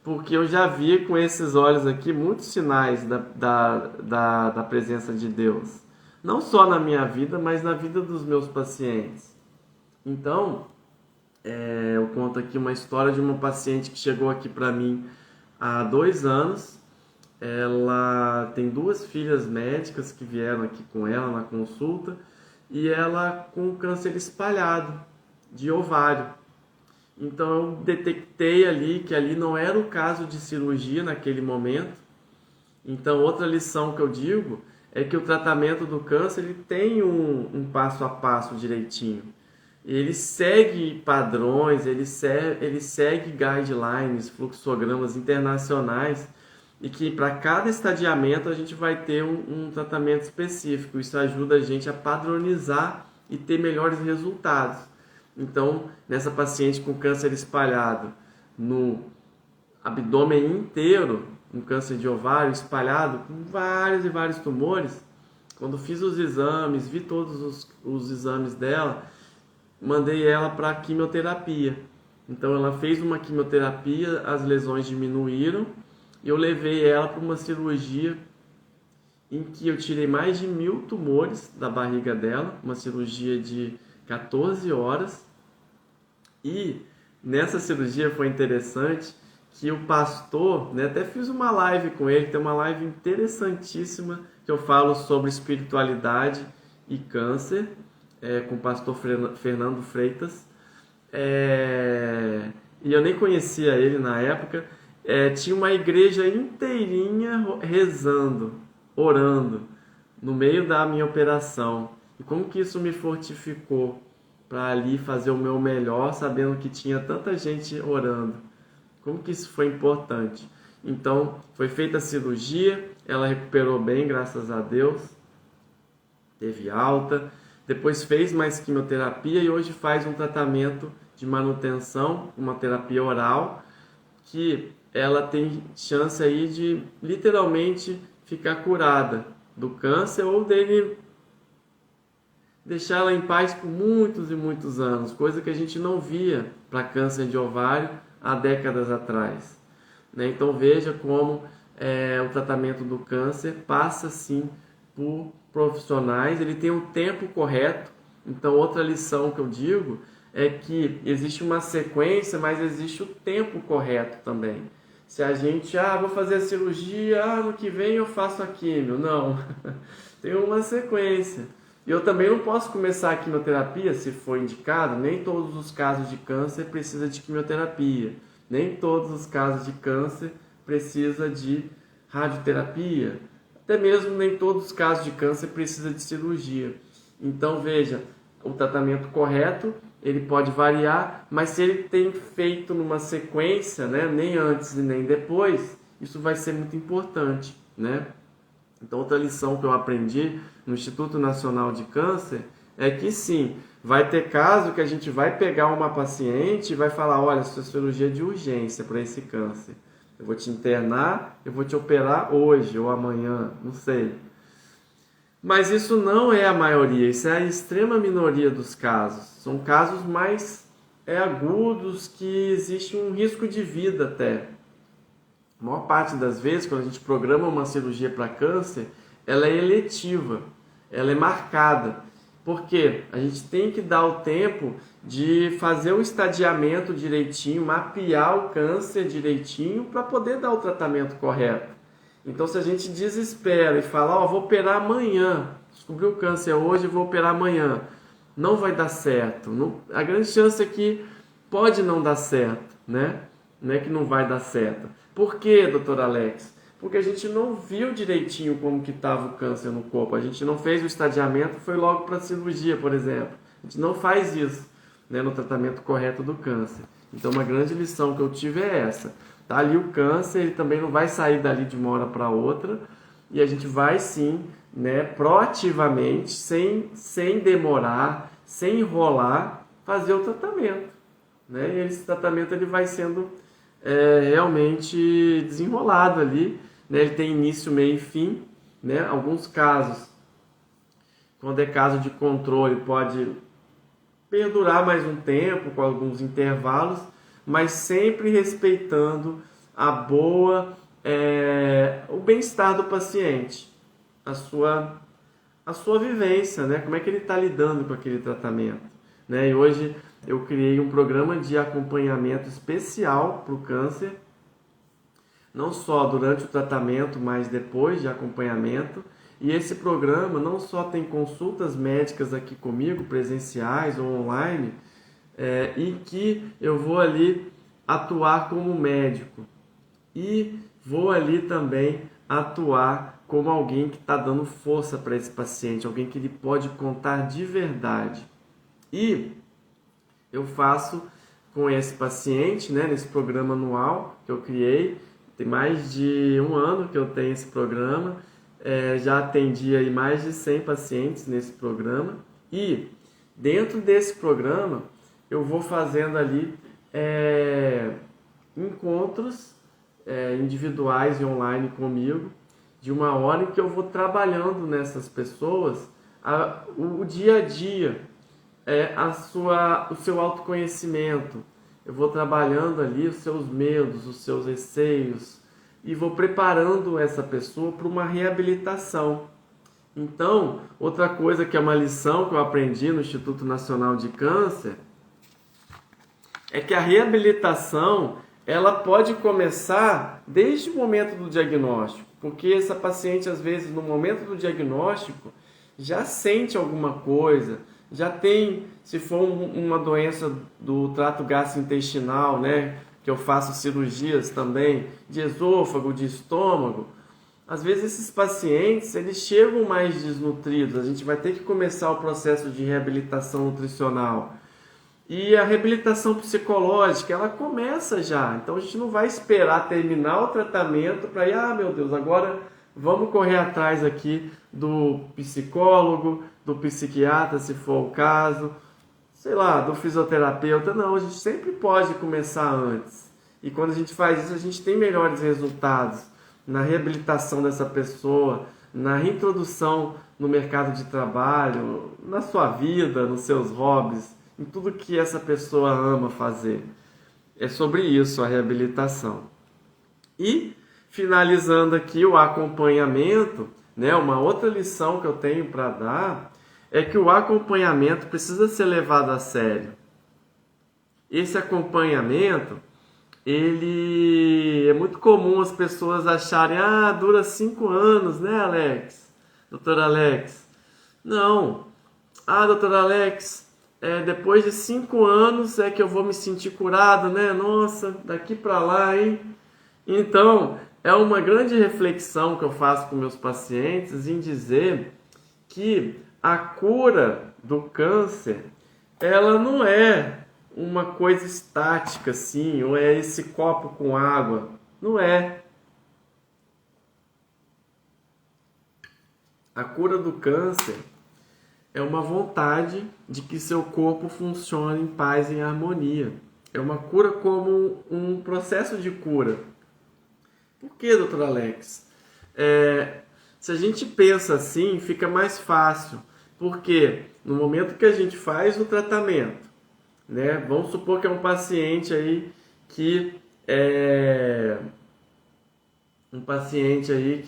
porque eu já vi com esses olhos aqui muitos sinais da presença de Deus. Não só na minha vida, mas na vida dos meus pacientes. Então, eu conto aqui uma história de uma paciente que chegou aqui para mim há 2 anos. Ela tem 2 filhas médicas que vieram aqui com ela na consulta e ela com câncer espalhado de ovário. Então eu detectei ali que ali não era o caso de cirurgia naquele momento. Então outra lição que eu digo é que o tratamento do câncer ele tem um passo a passo direitinho. Ele segue padrões, ele segue guidelines, fluxogramas internacionais e que para cada estadiamento a gente vai ter um tratamento específico. Isso ajuda a gente a padronizar e ter melhores resultados. Então, nessa paciente com câncer espalhado no abdômen inteiro, um câncer de ovário espalhado com vários e vários tumores, quando fiz os exames, vi todos os exames dela, mandei ela para quimioterapia. Então ela fez uma quimioterapia, as lesões diminuíram e eu levei ela para uma cirurgia em que eu tirei mais de 1000 tumores da barriga dela, uma cirurgia de 14 horas. E nessa cirurgia foi interessante que o pastor, né, até fiz uma live com ele, tem uma live interessantíssima que eu falo sobre espiritualidade e câncer, com o pastor Fernando Freitas, e eu nem conhecia ele na época. Tinha uma igreja inteirinha rezando, orando, no meio da minha operação. E como que isso me fortificou para ali fazer o meu melhor, sabendo que tinha tanta gente orando. Como que isso foi importante. Então, foi feita a cirurgia, ela recuperou bem, graças a Deus, teve alta. Depois fez mais quimioterapia e hoje faz um tratamento de manutenção, uma terapia oral, que ela tem chance aí de literalmente ficar curada do câncer ou dele deixar ela em paz por muitos e muitos anos, coisa que a gente não via para câncer de ovário há décadas atrás. Então veja como o tratamento do câncer passa sim por profissionais, ele tem um tempo correto. Então outra lição que eu digo é que existe uma sequência, mas existe o tempo correto também. Se a gente, vou fazer a cirurgia, ano que vem eu faço a quimio. Não, tem uma sequência. E eu também não posso começar a quimioterapia se for indicado, nem todos os casos de câncer precisam de quimioterapia, nem todos os casos de câncer precisam de radioterapia, até mesmo nem todos os casos de câncer precisam de cirurgia. Então veja, o tratamento correto ele pode variar, mas se ele tem feito numa sequência, né, nem antes e nem depois, isso vai ser muito importante, né? Então outra lição que eu aprendi no Instituto Nacional de Câncer é que sim, vai ter caso que a gente vai pegar uma paciente e vai falar, olha, sua cirurgia é de urgência para esse câncer. Eu vou te internar, eu vou te operar hoje ou amanhã, não sei. Mas isso não é a maioria, isso é a extrema minoria dos casos. São casos mais agudos que existe um risco de vida até. A maior parte das vezes, quando a gente programa uma cirurgia para câncer, ela é eletiva, ela é marcada. Porque a gente tem que dar o tempo de fazer o estadiamento direitinho, mapear o câncer direitinho para poder dar o tratamento correto. Então, se a gente desespera e fala, vou operar amanhã, descobri o câncer hoje, vou operar amanhã, não vai dar certo. Não, a grande chance é que pode não dar certo, né? Não é que não vai dar certo. Por quê, doutor Alex? Porque a gente não viu direitinho como que estava o câncer no corpo. A gente não fez o estadiamento, foi logo para a cirurgia, por exemplo. A gente não faz isso, né, no tratamento correto do câncer. Então, uma grande lição que eu tive é essa. Tá ali o câncer, ele também não vai sair dali de uma hora para outra, e a gente vai sim, né, proativamente, sem demorar, sem enrolar, fazer o tratamento, né? E esse tratamento ele vai sendo realmente desenrolado ali, né? Ele tem início, meio e fim, né? Alguns casos, quando é caso de controle, pode perdurar mais um tempo, com alguns intervalos, mas sempre respeitando o bem-estar do paciente, a sua vivência, né? Como é que ele está lidando com aquele tratamento, né? E hoje eu criei um programa de acompanhamento especial para o câncer, não só durante o tratamento, mas depois de acompanhamento. E esse programa não só tem consultas médicas aqui comigo, presenciais ou online, em que eu vou ali atuar como médico e vou ali também atuar como alguém que está dando força para esse paciente, alguém que ele pode contar de verdade. E eu faço com esse paciente, né, nesse programa anual que eu criei, tem mais de um ano que eu tenho esse programa, já atendi aí mais de 100 pacientes nesse programa, e dentro desse programa eu vou fazendo ali encontros individuais e online comigo, de uma hora em que eu vou trabalhando nessas pessoas o dia a dia, o seu autoconhecimento. Eu vou trabalhando ali os seus medos, os seus receios, e vou preparando essa pessoa para uma reabilitação. Então, outra coisa que é uma lição que eu aprendi no Instituto Nacional de Câncer é que a reabilitação ela pode começar desde o momento do diagnóstico, porque essa paciente, às vezes, no momento do diagnóstico, já sente alguma coisa, já tem, se for uma doença do trato gastrointestinal, né, que eu faço cirurgias também, de esôfago, de estômago, às vezes esses pacientes, eles chegam mais desnutridos, a gente vai ter que começar o processo de reabilitação nutricional. E a reabilitação psicológica, ela começa já. Então a gente não vai esperar terminar o tratamento para ir, meu Deus, agora vamos correr atrás aqui do psicólogo, do psiquiatra, se for o caso, sei lá, do fisioterapeuta. Não, a gente sempre pode começar antes. E quando a gente faz isso, a gente tem melhores resultados na reabilitação dessa pessoa, na reintrodução no mercado de trabalho, na sua vida, nos seus hobbies, em tudo que essa pessoa ama fazer. É sobre isso a reabilitação. E, finalizando aqui o acompanhamento, né, uma outra lição que eu tenho para dar é que o acompanhamento precisa ser levado a sério. Esse acompanhamento, ele é muito comum as pessoas acharem, dura 5 anos, né, Alex? Doutor Alex? Não. Doutor Alex, depois de 5 anos é que eu vou me sentir curado, né? Nossa, daqui para lá, hein? Então, é uma grande reflexão que eu faço com meus pacientes em dizer que a cura do câncer, ela não é uma coisa estática assim, ou é esse copo com água. Não é. A cura do câncer é uma vontade de que seu corpo funcione em paz e em harmonia. É uma cura como um processo de cura. Por que, doutor Alex? Se a gente pensa assim, fica mais fácil. Porque no momento que a gente faz o tratamento, né, vamos supor que é um paciente aí que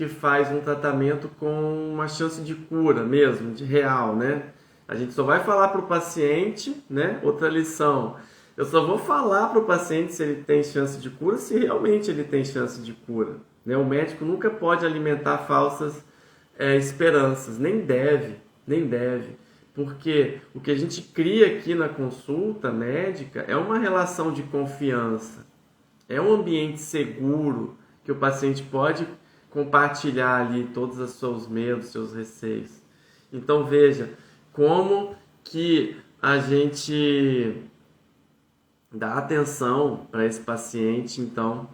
faz um tratamento com uma chance de cura mesmo, de real, né? A gente só vai falar para o paciente, né? Outra lição, eu só vou falar para o paciente se ele tem chance de cura, se realmente ele tem chance de cura, né? O médico nunca pode alimentar falsas esperanças, nem deve, porque o que a gente cria aqui na consulta médica é uma relação de confiança, é um ambiente seguro, que o paciente pode compartilhar ali todos os seus medos, seus receios. Então veja como que a gente dar atenção para esse paciente, então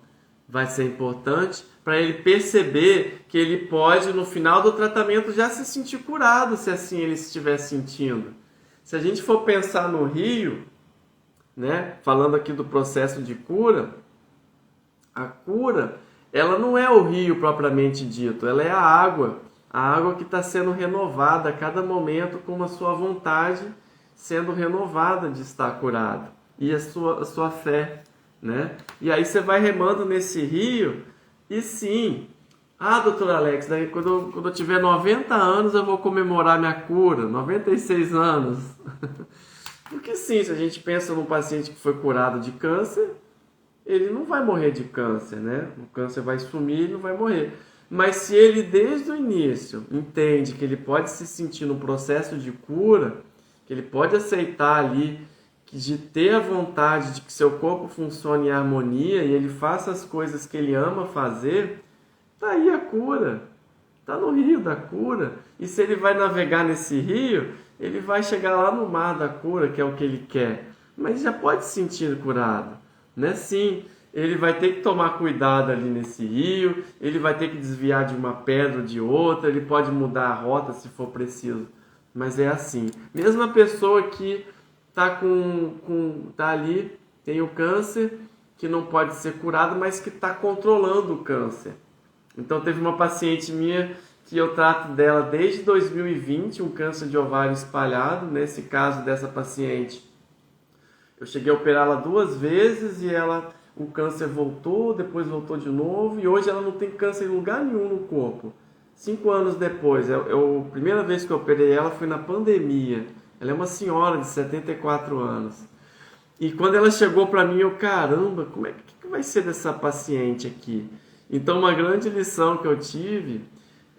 vai ser importante para ele perceber que ele pode, no final do tratamento, já se sentir curado, se assim ele estiver sentindo. Se a gente for pensar no rio, né, falando aqui do processo de cura, a cura, ela não é o rio propriamente dito, ela é a água que está sendo renovada a cada momento com a sua vontade sendo renovada de estar curado, e a sua fé, né? E aí você vai remando nesse rio, e sim, doutor Alex, daí quando eu tiver 90 anos eu vou comemorar minha cura, 96 anos. Porque sim, se a gente pensa num paciente que foi curado de câncer, ele não vai morrer de câncer, né? O câncer vai sumir e ele não vai morrer. Mas se ele desde o início entende que ele pode se sentir no processo de cura, que ele pode aceitar ali, de ter a vontade de que seu corpo funcione em harmonia e ele faça as coisas que ele ama fazer, tá aí a cura. Tá no rio da cura. E se ele vai navegar nesse rio, ele vai chegar lá no mar da cura, que é o que ele quer. Mas já pode se sentir curado, né? Sim, ele vai ter que tomar cuidado ali nesse rio, ele vai ter que desviar de uma pedra ou de outra, ele pode mudar a rota se for preciso. Mas é assim. Mesmo a pessoa que tá ali, tem o câncer, que não pode ser curado, mas que está controlando o câncer. Então teve uma paciente minha que eu trato dela desde 2020, um câncer de ovário espalhado. Nesse caso dessa paciente, eu cheguei a operá-la 2 vezes e o câncer voltou, depois voltou de novo, e hoje ela não tem câncer em lugar nenhum no corpo. 5 anos depois, a primeira vez que eu operei ela foi na pandemia. Ela é uma senhora de 74 anos. E quando ela chegou para mim, caramba, que vai ser dessa paciente aqui? Então, uma grande lição que eu tive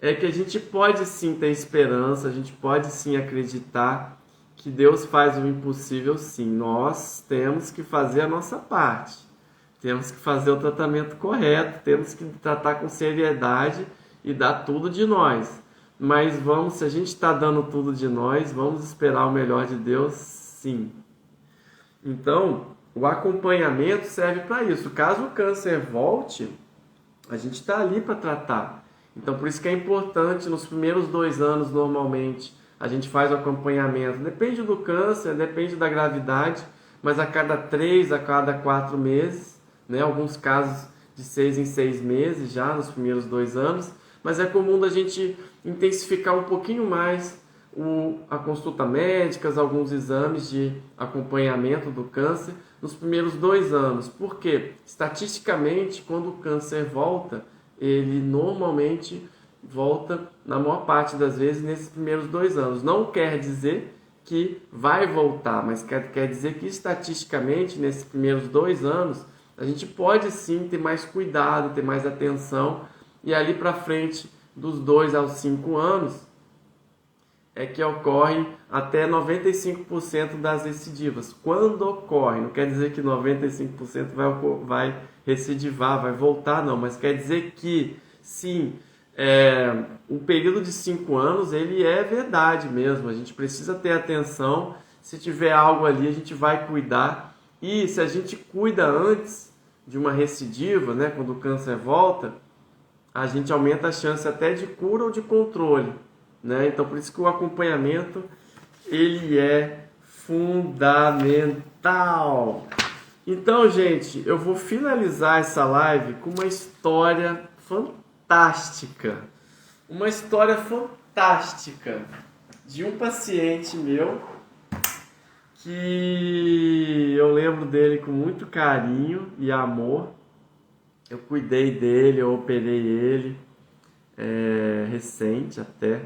é que a gente pode sim ter esperança, a gente pode sim acreditar que Deus faz o impossível sim. Nós temos que fazer a nossa parte. Temos que fazer o tratamento correto, temos que tratar com seriedade e dar tudo de nós. Mas se a gente está dando tudo de nós, vamos esperar o melhor de Deus, sim. Então, o acompanhamento serve para isso. Caso o câncer volte, a gente está ali para tratar. Então, por isso que é importante, nos primeiros 2 anos, normalmente, a gente faz o acompanhamento. Depende do câncer, depende da gravidade, mas a cada 3, a cada 4 meses, né? Alguns casos de 6 em 6 meses já, nos primeiros 2 anos. Mas é comum da gente intensificar um pouquinho mais a consulta médica, alguns exames de acompanhamento do câncer nos primeiros 2 anos. Porque, estatisticamente, quando o câncer volta, ele normalmente volta, na maior parte das vezes, nesses primeiros 2 anos. Não quer dizer que vai voltar, mas quer dizer que, estatisticamente, nesses primeiros 2 anos, a gente pode sim ter mais cuidado, ter mais atenção. E ali para frente, dos 2 aos 5 anos, é que ocorre até 95% das recidivas. Quando ocorre, não quer dizer que 95% vai recidivar, vai voltar, não. Mas quer dizer que, sim, um período de 5 anos, ele é verdade mesmo. A gente precisa ter atenção. Se tiver algo ali, a gente vai cuidar. E se a gente cuida antes de uma recidiva, né, quando o câncer volta, a gente aumenta a chance até de cura ou de controle, né? Então, por isso que o acompanhamento, ele é fundamental. Então, gente, eu vou finalizar essa live com uma história fantástica. Uma história fantástica de um paciente meu que eu lembro dele com muito carinho e amor. Eu cuidei dele, eu operei ele, recente até.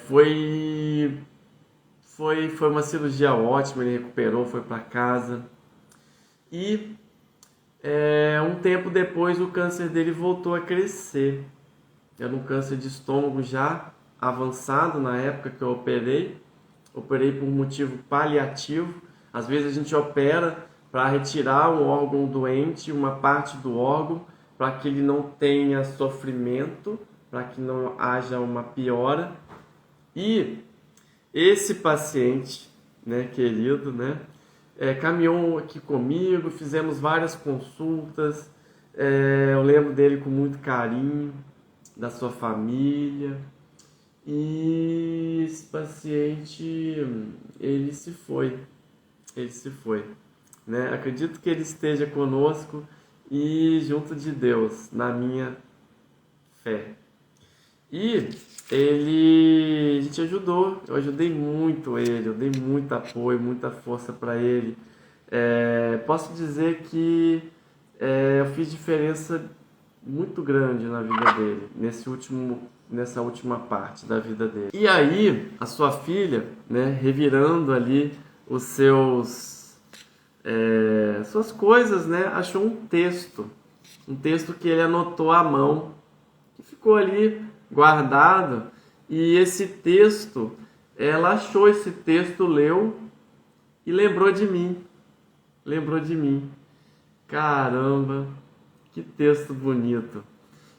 Foi uma cirurgia ótima, ele recuperou, foi para casa. E um tempo depois o câncer dele voltou a crescer. Era um câncer de estômago já avançado na época que eu operei. Operei por um motivo paliativo. Às vezes a gente opera para retirar um órgão doente, uma parte do órgão, para que ele não tenha sofrimento, para que não haja uma piora. E esse paciente, né, querido, né, caminhou aqui comigo, fizemos várias consultas. Eu lembro dele com muito carinho, da sua família. E esse paciente, ele se foi, né? Acredito que ele esteja conosco e junto de Deus, na minha fé. E a gente ajudou, eu ajudei muito ele, eu dei muito apoio, muita força para ele. Posso dizer que eu fiz diferença muito grande na vida dele, nessa última parte da vida dele. E aí, a sua filha, né, revirando ali suas coisas, né, achou um texto que ele anotou à mão, que ficou ali guardado, e esse texto, ela achou esse texto, leu e lembrou de mim. Caramba, que texto bonito.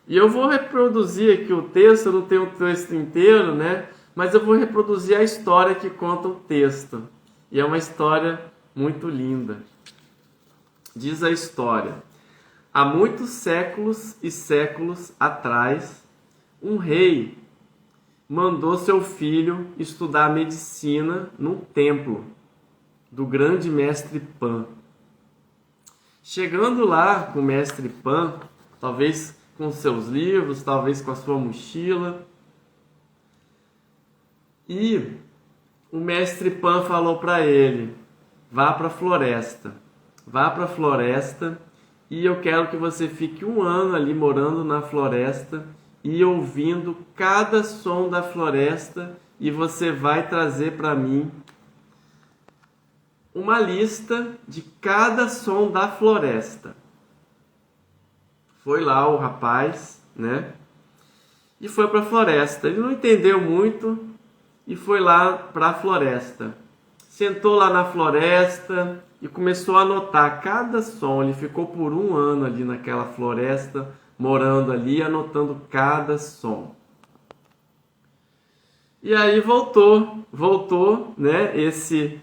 E eu vou reproduzir aqui o texto, eu não tenho o texto inteiro, né? Mas eu vou reproduzir a história que conta o texto. E é uma história muito linda. Diz a história: há muitos séculos e séculos atrás, um rei mandou seu filho estudar medicina no templo do grande mestre Pan. Chegando lá com o mestre Pan, talvez com seus livros, talvez com a sua mochila, e o mestre Pan falou para ele: vá para a floresta, e eu quero que você fique 1 ano ali morando na floresta e ouvindo cada som da floresta, e você vai trazer para mim uma lista de cada som da floresta. Foi lá o rapaz, né? E foi para a floresta. Ele não entendeu muito e foi lá para a floresta. Sentou lá na floresta e começou a anotar cada som. Ele ficou por 1 ano ali naquela floresta, morando ali, anotando cada som. E aí voltou, né? Esse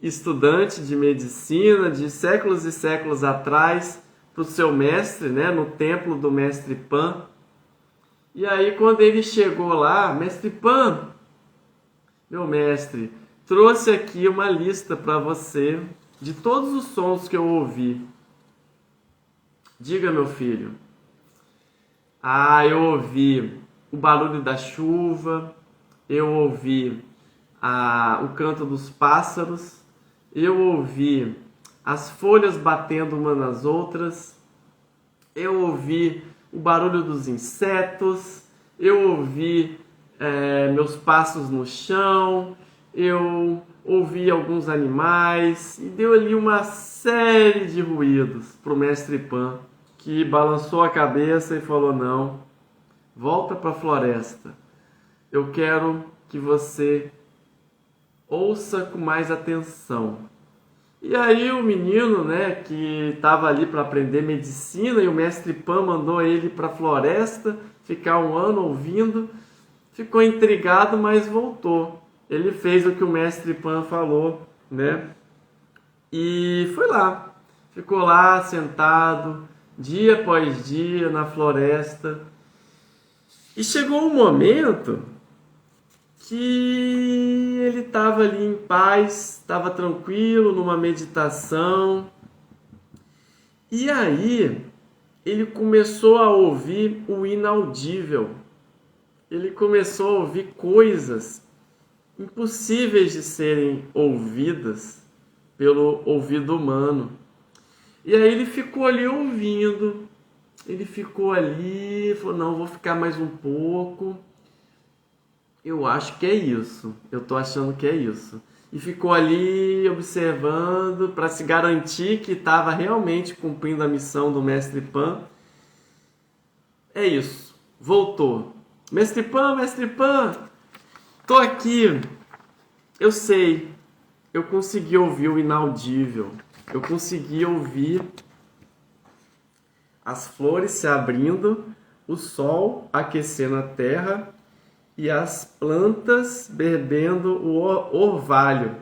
estudante de medicina de séculos e séculos atrás para o seu mestre, né, no templo do mestre Pan. E aí quando ele chegou lá: mestre Pan, meu mestre, trouxe aqui uma lista para você de todos os sons que eu ouvi. Diga, meu filho. Eu ouvi o barulho da chuva, eu ouvi o canto dos pássaros, eu ouvi as folhas batendo umas nas outras, eu ouvi o barulho dos insetos, eu ouvi meus passos no chão, eu ouvi alguns animais, e deu ali uma série de ruídos para o mestre Pan, que balançou a cabeça e falou: não, volta para a floresta, eu quero que você ouça com mais atenção. E aí o menino, né, que estava ali para aprender medicina, e o mestre Pan mandou ele para a floresta ficar 1 ano ouvindo, ficou intrigado, mas voltou. Ele fez o que o mestre Pan falou, né? E foi lá, ficou lá sentado, dia após dia na floresta. E chegou um momento que ele estava ali em paz, estava tranquilo, numa meditação. E aí ele começou a ouvir o inaudível. Ele começou a ouvir coisas impossíveis de serem ouvidas pelo ouvido humano. E aí ele ficou ali ouvindo. Ele ficou ali, falou: não, vou ficar mais um pouco. Eu acho que é isso. Eu tô achando que é isso. E ficou ali observando para se garantir que estava realmente cumprindo a missão do mestre Pan. É isso. Voltou. Mestre Pan, tô aqui. Eu sei. Eu consegui ouvir o inaudível. Eu consegui ouvir as flores se abrindo, o sol aquecendo a terra e as plantas bebendo o orvalho.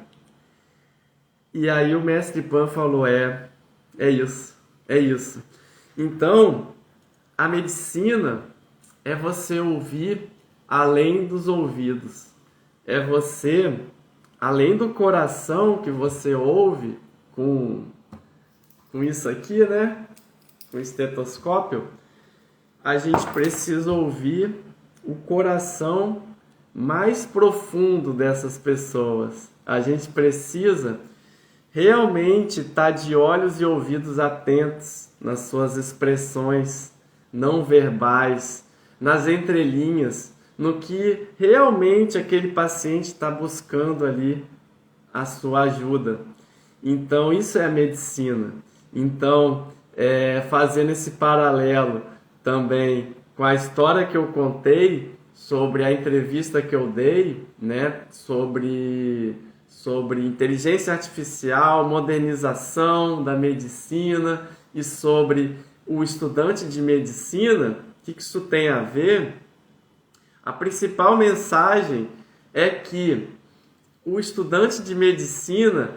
E aí o mestre Pan falou: é isso, é isso. Então, a medicina é você ouvir além dos ouvidos. É você, além do coração que você ouve com, com isso aqui, né? Com o estetoscópio, a gente precisa ouvir o coração mais profundo dessas pessoas. A gente precisa realmente estar de olhos e ouvidos atentos nas suas expressões não verbais, nas entrelinhas, no que realmente aquele paciente está buscando ali a sua ajuda. Então, isso é a medicina. Então, fazendo esse paralelo também com a história que eu contei sobre a entrevista que eu dei, né, sobre inteligência artificial, modernização da medicina e sobre o estudante de medicina, o que isso tem a ver? A principal mensagem é que o estudante de medicina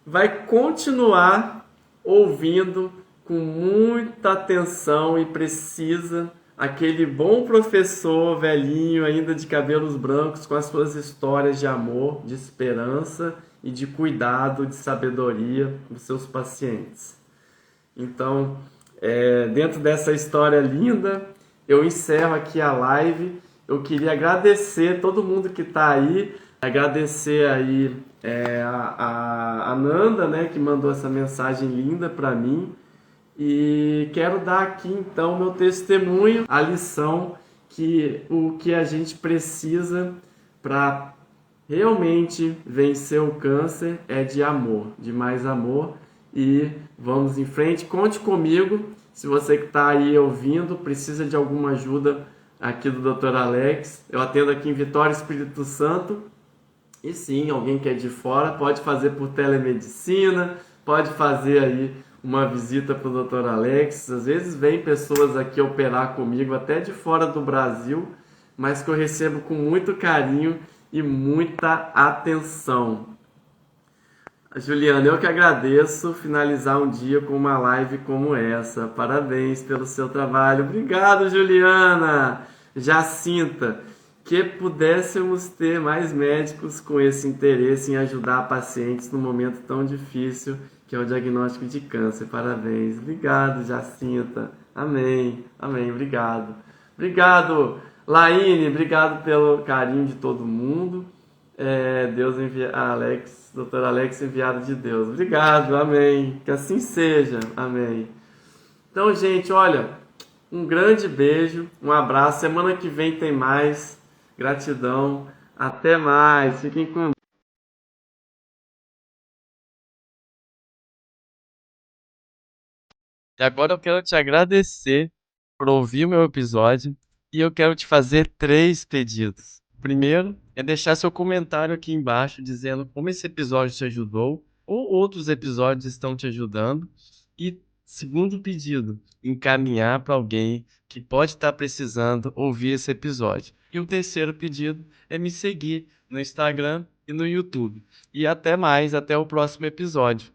vai continuar ouvindo com muita atenção e precisa aquele bom professor velhinho, ainda de cabelos brancos, com as suas histórias de amor, de esperança e de cuidado, de sabedoria dos seus pacientes. Então, dentro dessa história linda, eu encerro aqui a live. Eu queria agradecer todo mundo que está aí, agradecer aí a Nanda, né, que mandou essa mensagem linda para mim. E quero dar aqui então meu testemunho, a lição que o que a gente precisa para realmente vencer o câncer é de amor, de mais amor. E vamos em frente. Conte comigo. Se você que está aí ouvindo precisa de alguma ajuda aqui do Dr. Alex, eu atendo aqui em Vitória, Espírito Santo. E sim, alguém que é de fora pode fazer por telemedicina, pode fazer aí uma visita para o Dr. Alex. Às vezes vem pessoas aqui operar comigo, até de fora do Brasil, mas que eu recebo com muito carinho e muita atenção. Juliana, eu que agradeço finalizar um dia com uma live como essa. Parabéns pelo seu trabalho. Obrigado, Juliana. Jacinta, que pudéssemos ter mais médicos com esse interesse em ajudar pacientes num momento tão difícil que é o diagnóstico de câncer. Parabéns. Obrigado, Jacinta. Amém. Amém. Obrigado. Obrigado, Laine. Obrigado pelo carinho de todo mundo. Deus envia Alex, Dr. Alex enviado de Deus. Obrigado, amém. Que assim seja, amém. Então, gente, olha, um grande beijo, um abraço. Semana que vem tem mais. Gratidão. Até mais. Fiquem com Deus. E agora eu quero te agradecer por ouvir o meu episódio e eu quero te fazer 3 pedidos. O primeiro é deixar seu comentário aqui embaixo dizendo como esse episódio te ajudou ou outros episódios estão te ajudando. E segundo pedido, encaminhar para alguém que pode estar precisando ouvir esse episódio. E o terceiro pedido é me seguir no Instagram e no YouTube. E até mais, até o próximo episódio.